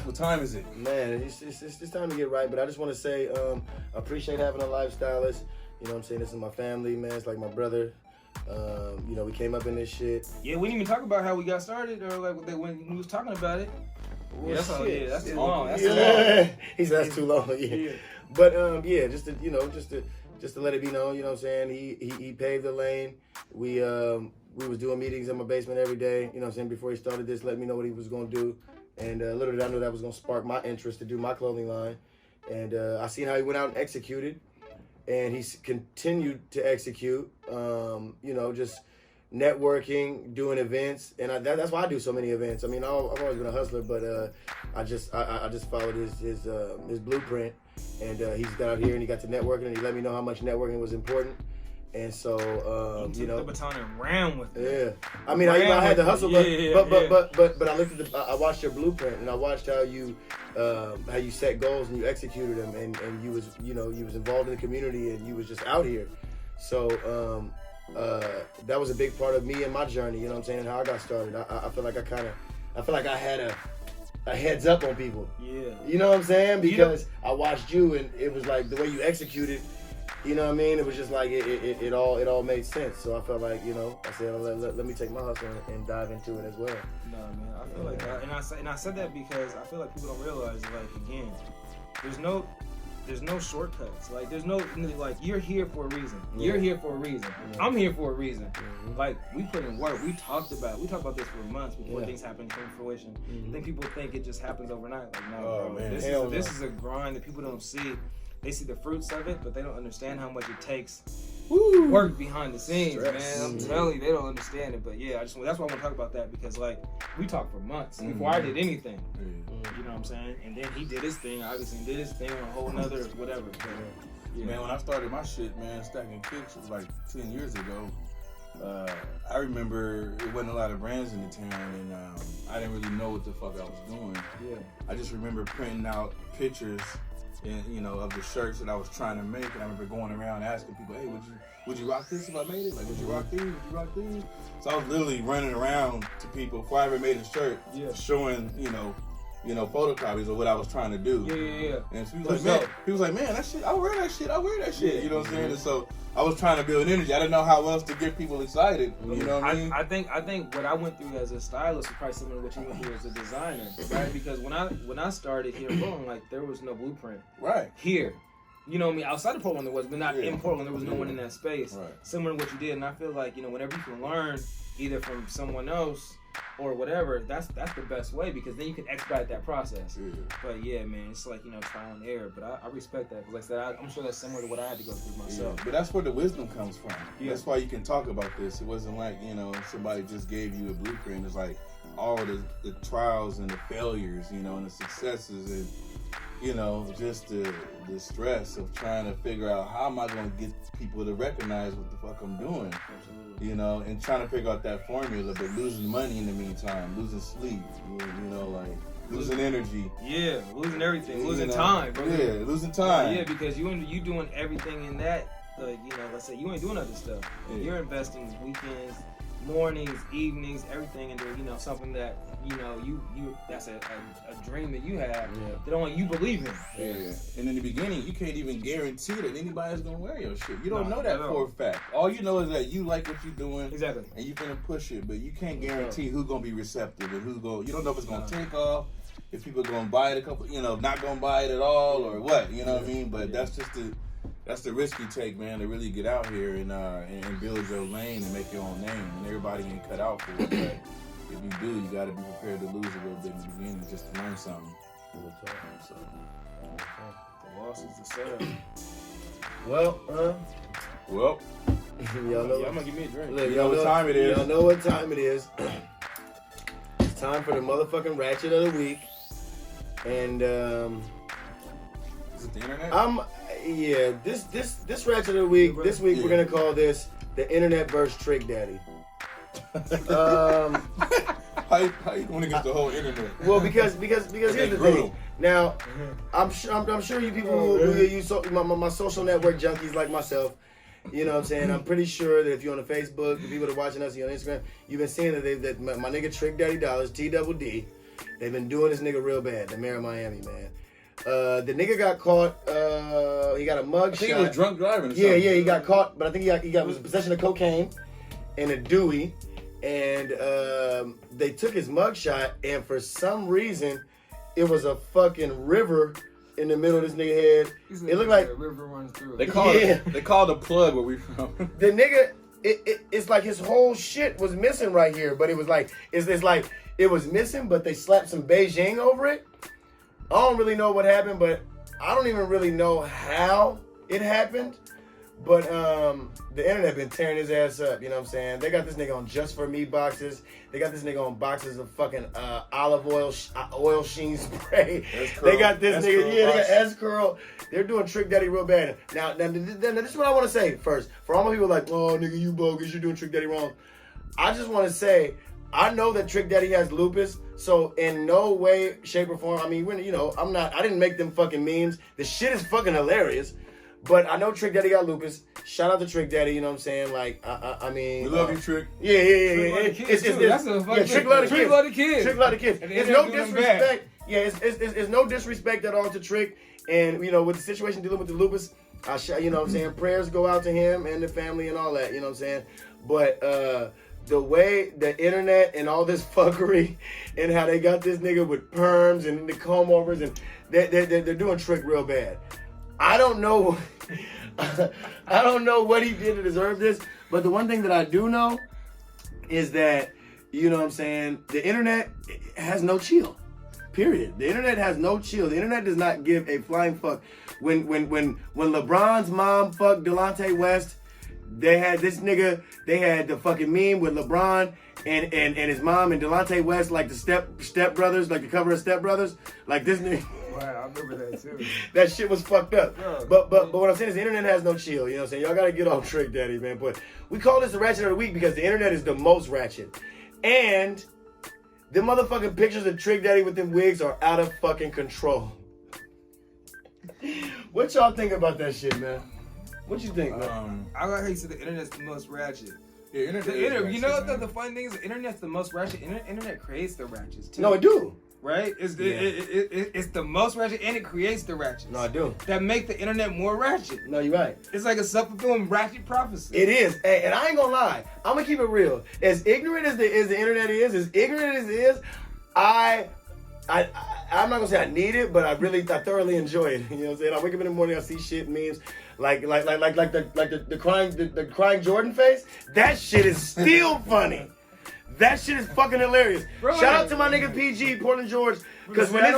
what time is it? Man, it's time to get right. But I just want to say, I appreciate having a LifeSTYLest. You know what I'm saying? This is my family, man. It's like my brother. You know, we came up in this shit. Yeah, we didn't even talk about how we got started or like when we was talking about it. Well, that's too long. He said that's too long. But just to let it be known, you know what I'm saying? He paved the lane. We was doing meetings in my basement every day, you know what I'm saying, before he started this, let me know what he was going to do. And little did I know that was going to spark my interest to do my clothing line. And I seen how he went out and executed. And he's continued to execute, you know, just networking, doing events. And that's why I do so many events. I mean, I've always been a hustler, but I just followed his blueprint. And he's got out here and he got to networking and he let me know how much networking was important. And so, you know, the baton and ran with it. Yeah, I mean, I had to hustle, but I looked at I watched your blueprint, and I watched how you set goals and you executed them, and you was involved in the community, and you was just out here. So that was a big part of me and my journey. You know what I'm saying? And how I got started. I feel like I had a heads up on people. Yeah. You know what I'm saying? Because I watched you, and it was like the way you executed. You know what I mean? It was just like it all made sense. So I felt like, you know, I said let me take my hustle and dive into it as well. No, man, I feel like that, and I said that because I feel like people don't realize, like, again, there's no shortcuts. Like there's no like you're here for a reason. You're here for a reason. I'm here for a reason. Like we put in work. We talked about this for months before things happen to fruition. I think people think it just happens overnight. Like no, bro. Man. This is a grind that people don't see. They see the fruits of it, but they don't understand how much it takes work behind the scenes, man. I'm telling you, they don't understand it. But yeah, that's why I want to talk about that, because like we talked for months before I did anything. You know what I'm saying? And then he did his thing, obviously did his thing on a whole nother whatever. But, Man, when I started my shit, man, Stackin Kicks was like 10 years ago. I remember it wasn't a lot of brands in the town, and I didn't really know what the fuck I was doing. I just remember printing out pictures, of the shirts that I was trying to make, and I remember going around asking people, hey, would you rock this if I made it? Like, would you rock these? Would you rock these? So I was literally running around to people before I ever made a shirt, showing, photocopies of what I was trying to do. Yeah. And so he was like, man, that shit, I wear that shit. You know what I'm saying? And so I was trying to build energy. I didn't know how else to get people excited. You know what I mean? I think what I went through as a stylist was probably similar to what you went through as a designer, right? Because when I started here in Portland, like there was no blueprint. Right. Here. You know what I mean? Outside of Portland there was, but not in Portland. There was no one in that space. Right. Similar to what you did. And I feel like, whenever you can learn either from someone else or whatever, that's the best way, because then you can expedite that process. Yeah. But yeah, man, it's like, trial and error. But I respect that, because like I said, I'm sure that's similar to what I had to go through myself. Yeah. But that's where the wisdom comes from. Yeah. That's why you can talk about this. It wasn't like, somebody just gave you a blueprint. It's like all the trials and the failures, and the successes, and just the stress of trying to figure out how am I going to get people to recognize what the fuck I'm doing. Absolutely. And trying to figure out that formula, but losing money in the meantime, losing sleep, like losing energy. Yeah, losing everything, losing time, bro. Yeah, losing time. Yeah, because you doing everything in that, let's say you ain't doing other stuff. Yeah. You're investing weekends, mornings, evenings, everything into, something that, you that's a dream that you have that only you believe in. Yeah. And in the beginning, you can't even guarantee that anybody's gonna wear your shit. You don't know that at for all. a fact. All you know is that you like what you're doing. Exactly. And you finna push it, but you can't guarantee who's gonna be receptive and you don't know if it's gonna take off, if people are gonna buy it not gonna buy it at all, or what, you know what I mean? But that's just the risk you take, man, to really get out here and build your lane and make your own name. And everybody ain't cut out for it. But if you do, you gotta be prepared to lose a little bit in the beginning just to learn something. The loss is the sale. Well, Well, y'all know. I'm gonna give me a drink. Look, you know what time it is. Y'all know what time it is. It's time for the motherfucking Ratchet of the week. And is it the internet? This Ratchet of the week. This week we're Yeah. gonna call this the Internet versus Trick Daddy. How you going against the whole internet? Well, because here's the thing. Now, I'm sure you people who use my social network junkies like myself, you know what I'm saying? I'm pretty sure that if you're on the Facebook, the people that are watching us, you're on Instagram, you've been seeing that my nigga Trick Daddy Dollars, TDD, they've been doing this nigga real bad, the mayor of Miami, man. The nigga got caught, he got a mug shot. I think he was drunk driving or Yeah, something. he got caught, but I think he got was in possession of cocaine and a Dewey. And they took his mugshot, and for some reason, it was a fucking river in the middle of this nigga head. It looked like a river runs through They it. called the plug where we from. the nigga. It's like his whole shit was missing right here, but it was like it's like it was missing, but they slapped some Beijing over it. I don't really know what happened, but I don't even really know how it happened. But the internet been tearing his ass up, you know what I'm saying? They got this nigga on Just For Me boxes. They got this nigga on boxes of fucking olive oil sheen spray. They got this nigga, they got S-Curl. They're doing Trick Daddy real bad. Now, this is what I want to say first. For all my people like, oh, nigga, you bogus, you're doing Trick Daddy wrong. I just want to say, I know that Trick Daddy has lupus, so in no way, shape, or form, I mean, I didn't make them fucking memes. The shit is fucking hilarious. But I know Trick Daddy got lupus. Shout out to Trick Daddy, you know what I'm saying? Like, I mean... We love you, Trick. Yeah. Trick love the kids. Trick love the kids. Trick love the kids. It's no disrespect. Yeah, it's no disrespect at all to Trick. And, with the situation dealing with the lupus, you know what I'm saying? Prayers go out to him and the family and all that, you know what I'm saying? But the way the internet and all this fuckery and how they got this nigga with perms and the comb overs, and they're doing Trick real bad. I don't know. I don't know what he did to deserve this, but the one thing that I do know is that, you know what I'm saying, the internet has no chill. Period. The internet has no chill. The internet does not give a flying fuck. When LeBron's mom fucked Delonte West, they had this nigga, they had the fucking meme with LeBron and his mom and Delonte West, like the Step Brothers, like the cover of Step Brothers, like this nigga. Wow, I remember that too. That shit was fucked up. Yeah. But what I'm saying is the internet has no chill. You know what I'm saying? Y'all gotta get off Trick Daddy, man. But we call this the Ratchet of the Week because the internet is the most ratchet. And the motherfucking pictures of Trick Daddy with them wigs are out of fucking control. What y'all think about that shit, man? What you think, man? I like how you said the internet's the most ratchet. Yeah, internet The is internet, ratchet, you know man. the funny thing is the internet's the most ratchet. Internet creates the ratchets too. No, it do. right? It's the most ratchet, and it creates the ratchet. No, I do. That make the internet more ratchet. No, you're right. It's like a self-fulfilling ratchet prophecy. It is, and I ain't gonna lie. I'm gonna keep it real. As ignorant as the internet is, as ignorant as it is, I'm not gonna say I need it, but I thoroughly enjoy it. You know what I'm saying? I wake up in the morning, I see shit, memes, like the crying Jordan face. That shit is still funny. That shit is fucking hilarious. Bro, Shout out to my nigga PG, Portland George, because when this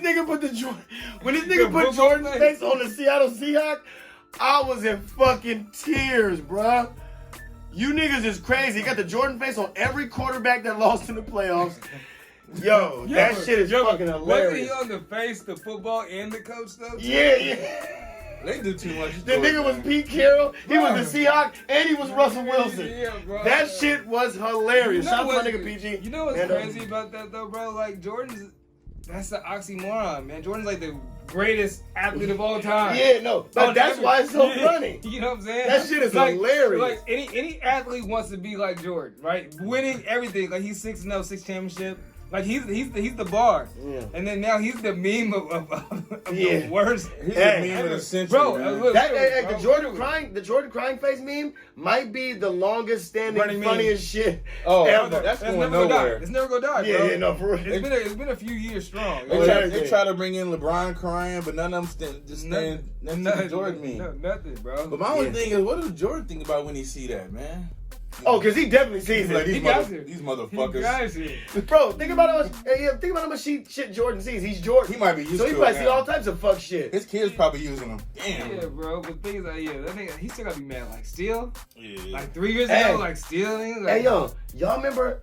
nigga put Jordan's face on the Seattle Seahawks, I was in fucking tears, bruh. You niggas is crazy. You got the Jordan face on every quarterback that lost in the playoffs. Yo, that shit is fucking hilarious. Wasn't he on the face, the football, and the coach though? Yeah. They do too much. The nigga was Pete Carroll, he was the Seahawk, and he was Russell Wilson. Yeah, bro. That shit was hilarious. Shout out to my nigga PG. You know what's crazy about that though, bro? Like Jordan's, that's the oxymoron, man. Jordan's like the greatest athlete of all time. Yeah, no, but that's why it's so funny. You know what I'm saying? That shit is hilarious. Like any athlete wants to be like Jordan, right? Winning everything. Like he's 6-0, 6 championship. Like he's the bar, and then now he's the meme of the worst. He's the meme of the century, bro. man. The Jordan crying face meme might be the longest standing, funniest shit ever. That's going never nowhere. gonna die. It's never gonna die, bro. Yeah, no, for real. It's been a few years strong. They try to bring in LeBron crying, but none of them stand next to the Jordan meme. No, nothing, bro. But my only thing is, what does Jordan think about when he see that, man? Oh, because he definitely sees Like, it. these motherfuckers. He guys here. Bro, think about how much shit Jordan sees. He's Jordan. He might be used to it. So he probably now. see all types of fuck shit. His kids probably using them. Damn. Yeah, bro. But things like, that nigga, he still gotta be mad. Like, still? Yeah. Like, 3 years ago, like, still? Like, Hey, yo, y'all remember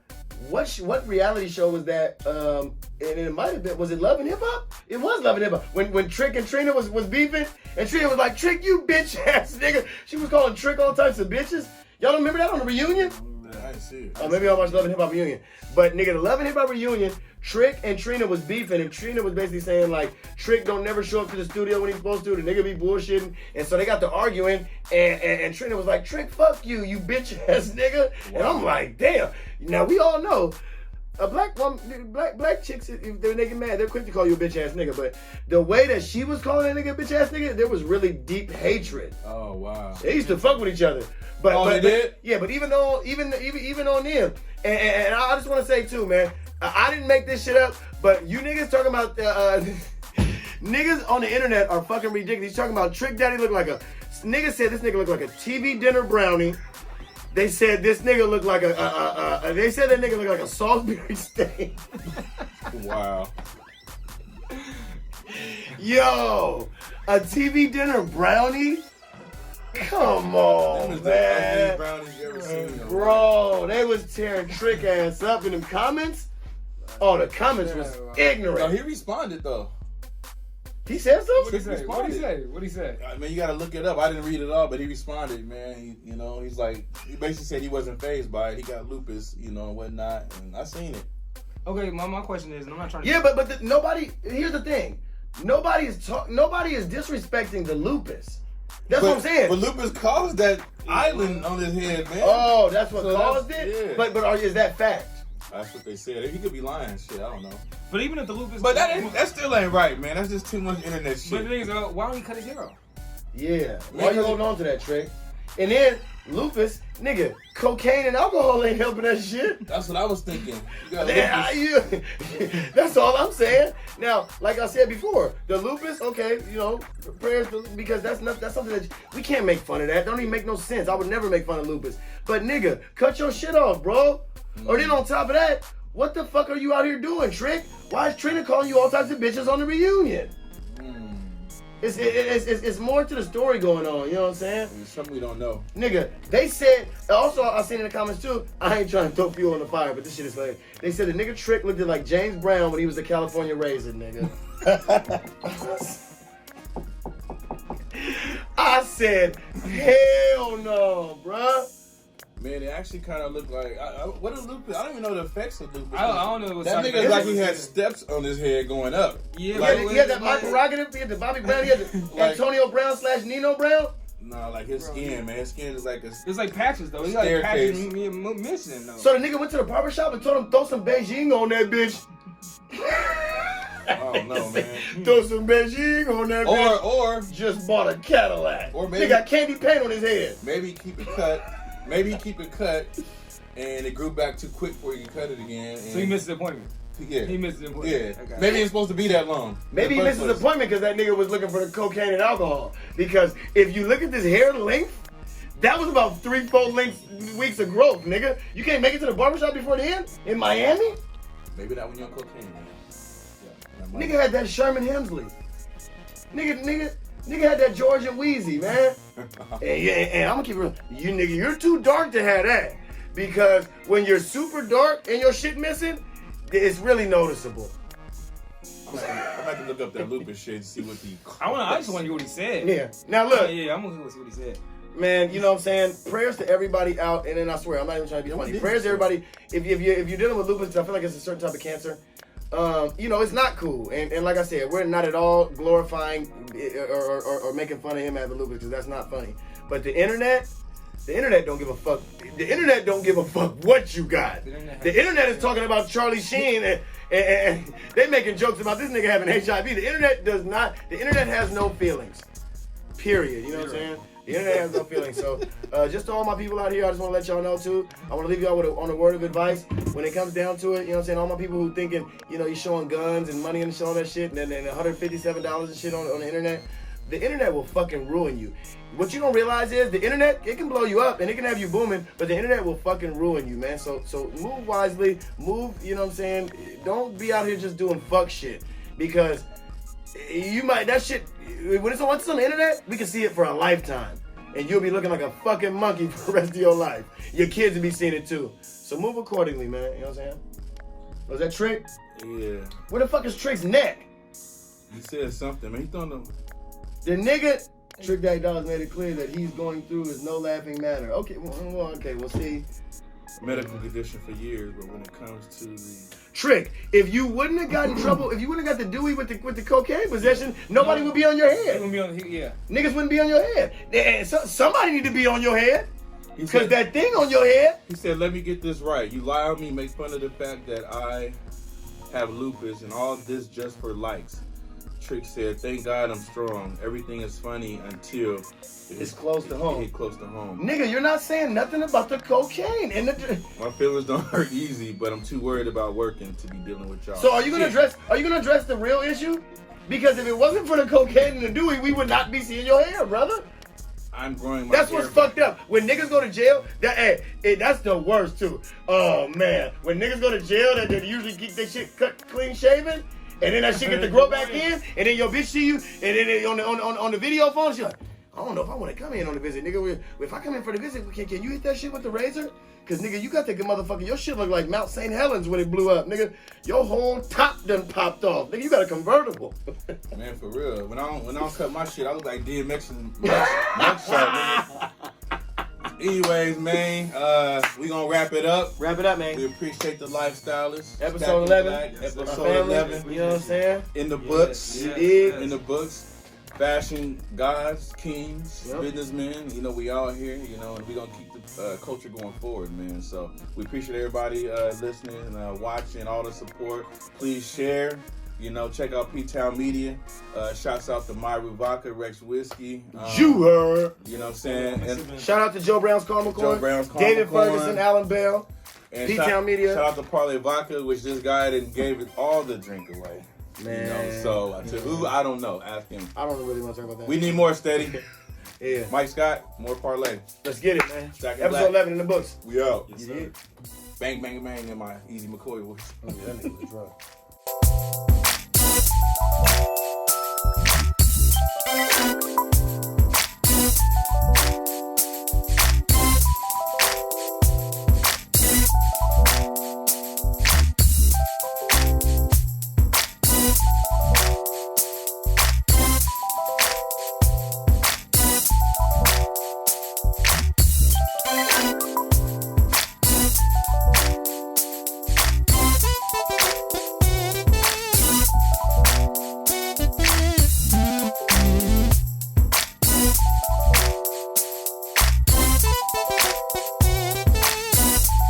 what reality show was that? And it might have been, was it Love and Hip Hop? It was Love and Hip Hop. When Trick and Trina was beefing, and Trina was like, Trick, you bitch ass nigga. She was calling Trick all types of bitches. Y'all don't remember that on the reunion? I didn't see it. Oh, maybe I'll watch Love and Hip Hop reunion. But nigga, the Love and Hip Hop reunion, Trick and Trina was beefing, and Trina was basically saying like, Trick don't never show up to the studio when he's supposed to. The nigga be bullshitting, and so they got to arguing, and Trina was like, Trick, fuck you, you bitch ass nigga. Wow. And I'm like, damn. Now we all know. A black woman, black chicks, if they're nigga mad, they're quick to call you a bitch ass nigga. But the way that she was calling that nigga a bitch ass nigga, there was really deep hatred. Oh wow. They used to fuck with each other. But they did? Yeah, but even on them, and I just want to say too, man, I didn't make this shit up, but you niggas talking about niggas on the internet are fucking ridiculous. He's talking about Trick Daddy look like nigga said this nigga looked like a TV dinner brownie. They said this nigga looked like they said that nigga looked like a Salisbury steak. Wow. Yo, a TV dinner brownie? Come on, man. Brownies you ever seen, Bro, they was tearing Trick ass up in them comments. Oh, the comments was ignorant. No, he responded though. He said something? What'd he say? I mean, you gotta look it up. I didn't read it all, but he responded, man. He's like, he basically said he wasn't fazed by it. He got lupus, and whatnot, and I seen it. Okay, my question is, and I'm not trying to. Yeah, but nobody. Here's the thing. Nobody is disrespecting the lupus. That's what I'm saying. But lupus caused that island on his head, man. Oh, that's what caused it. Yeah. But is that fact? That's what they said. He could be lying. Shit, I don't know. But even if the lupus. But that still ain't right, man. That's just too much internet shit. But the thing is, why don't he cut his hair off? Yeah. Why you holding on to that, Trick? And then lupus, nigga, cocaine and alcohol ain't helping that shit. That's what I was thinking. That's all I'm saying. Now, like I said before, the lupus, okay, prayers because that's something that we can't make fun of. That don't even make no sense. I would never make fun of lupus. But nigga, cut your shit off, bro. Or then on top of that, what the fuck are you out here doing, Trick? Why is Trina calling you all types of bitches on the reunion? It's more to the story going on, you know what I'm saying? It's something we don't know. Nigga, they said, also I seen in the comments too, I ain't trying to throw fuel on the fire, but this shit is funny. They said the nigga Trick looked like James Brown when he was a California Raisin, nigga. I said, hell no, bruh. Man, it actually kind of looked like what is lupus? I don't even know the effects of lupus. I don't know. That nigga like he had steps on his head going up. Yeah, he had that Michael Prerogative, he had the Bobby Brown, he had the Antonio Brown / Nino Brown. No, like his skin, man. His skin is like a. It's like patches though. It's like patches missing though. So the nigga went to the barber shop and told him throw some Beijing on that bitch. I don't know, man. Throw some Beijing on that bitch. Or just bought a Cadillac. Or maybe he got candy paint on his head. Maybe keep it cut. Maybe keep it cut, and it grew back too quick before you can cut it again. So he missed the appointment. Yeah. He missed the appointment. Yeah. Maybe it's supposed to be that long. Maybe he missed his appointment because that nigga was looking for the cocaine and alcohol. Because if you look at this hair length, that was about 3-4 weeks of growth, nigga. You can't make it to the barbershop before the end in Miami? Maybe that when you're on cocaine, man. Yeah, nigga had that Sherman Hemsley. Nigga had that Georgia Wheezy, man. and I'm gonna keep it real. You're too dark to have that. Because when you're super dark and your shit missing, it's really noticeable. I'm about to look up that lupus shit to see what the. I just want to hear what he said. Yeah. Now look. Yeah, I'm gonna see what he said. Man, you know what I'm saying? Prayers to everybody out, and then I swear, I'm not even trying to be funny. Prayers to everybody. If you're dealing with lupus, I feel like it's a certain type of cancer. It's not cool. And like I said, we're not at all glorifying or making fun of him having lupus because that's not funny. But the internet don't give a fuck. The internet don't give a fuck what you got. The internet is talking about Charlie Sheen and they making jokes about this nigga having HIV. The internet does not. The internet has no feelings. Period. You know what I'm saying? The internet has no feelings. So, just to all my people out here, I just want to let y'all know too. I want to leave y'all on a word of advice. When it comes down to it, you know what I'm saying? All my people who thinking, you're showing guns and money and all that shit, and then $157 and shit on the internet. The internet will fucking ruin you. What you don't realize is the internet, it can blow you up and it can have you booming, but the internet will fucking ruin you, man. So move wisely, move, you know what I'm saying? Don't be out here just doing fuck shit because you might, that shit, once it's on the internet, we can see it for a lifetime. And you'll be looking like a fucking monkey for the rest of your life. Your kids will be seeing it too. So move accordingly, man. You know what I'm saying? Was that Trick? Yeah. Where the fuck is Trick's neck? He said something, man. He throwing them. The nigga, Trick Daddy Dollars made it clear that he's going through is no laughing matter. Okay, we'll see. Medical condition for years, but when it comes to the Trick, if you wouldn't have gotten trouble, if you wouldn't have got the Dewey with the cocaine possession, nobody would be on your head. Niggas wouldn't be on your head. And somebody need to be on your head. Because that thing on your head. He said, let me get this right. You lie on me, make fun of the fact that I have lupus and all this just for likes. Trick said, thank God I'm strong. Everything is funny until it's close to home. Get close to home. Nigga, you're not saying nothing about the cocaine. My feelings don't hurt easy, but I'm too worried about working to be dealing with y'all. So are you gonna address the real issue? Because if it wasn't for the cocaine and the Dewey, we would not be seeing your hair, brother. I'm growing my That's hair what's fucked up. When niggas go to jail, that's the worst too. Oh man, when niggas go to jail, they usually keep their shit cut clean shaven. And then that shit get to grow back in, and then your bitch see you, and then on the video phone, she's like, I don't know if I want to come in on the visit, nigga. If I come in for the visit, can you hit that shit with the razor? Cause nigga, you got that good motherfucker. Your shit look like Mount St. Helens when it blew up, nigga. Your whole top done popped off, nigga. You got a convertible. Man, for real. When I don't cut my shit, I look like DMX and nigga. Anyways, man, we gonna wrap it up. Wrap it up, man. We appreciate the LifeSTYLest. Episode 11. Episode 11. You know what I'm saying? In the books. Yes. In the books. Fashion gods, kings, businessmen. We all here, and we gonna keep the culture going forward, man. So we appreciate everybody listening, watching, all the support. Please share. Check out P-Town Media. Shouts out to Myra Vodka, Rex Whiskey. You heard. You know what I'm saying? And shout out to Joe Brown's Caramel Corn. David Ferguson, Alan Bell. And P-Town Media. Shout out to Parlay Vodka, which this guy didn't gave it all the drink away. Man. So to who, I don't know. Ask him. I don't really want to talk about that. We need more Steady. Yeah. Mike Scott, more Parlay. Let's get it, man. Stackin Episode 11 in the books. We out. Yes, you did. Bang, bang, bang in my Easy McCoy voice. Oh, yeah, that nigga was drunk.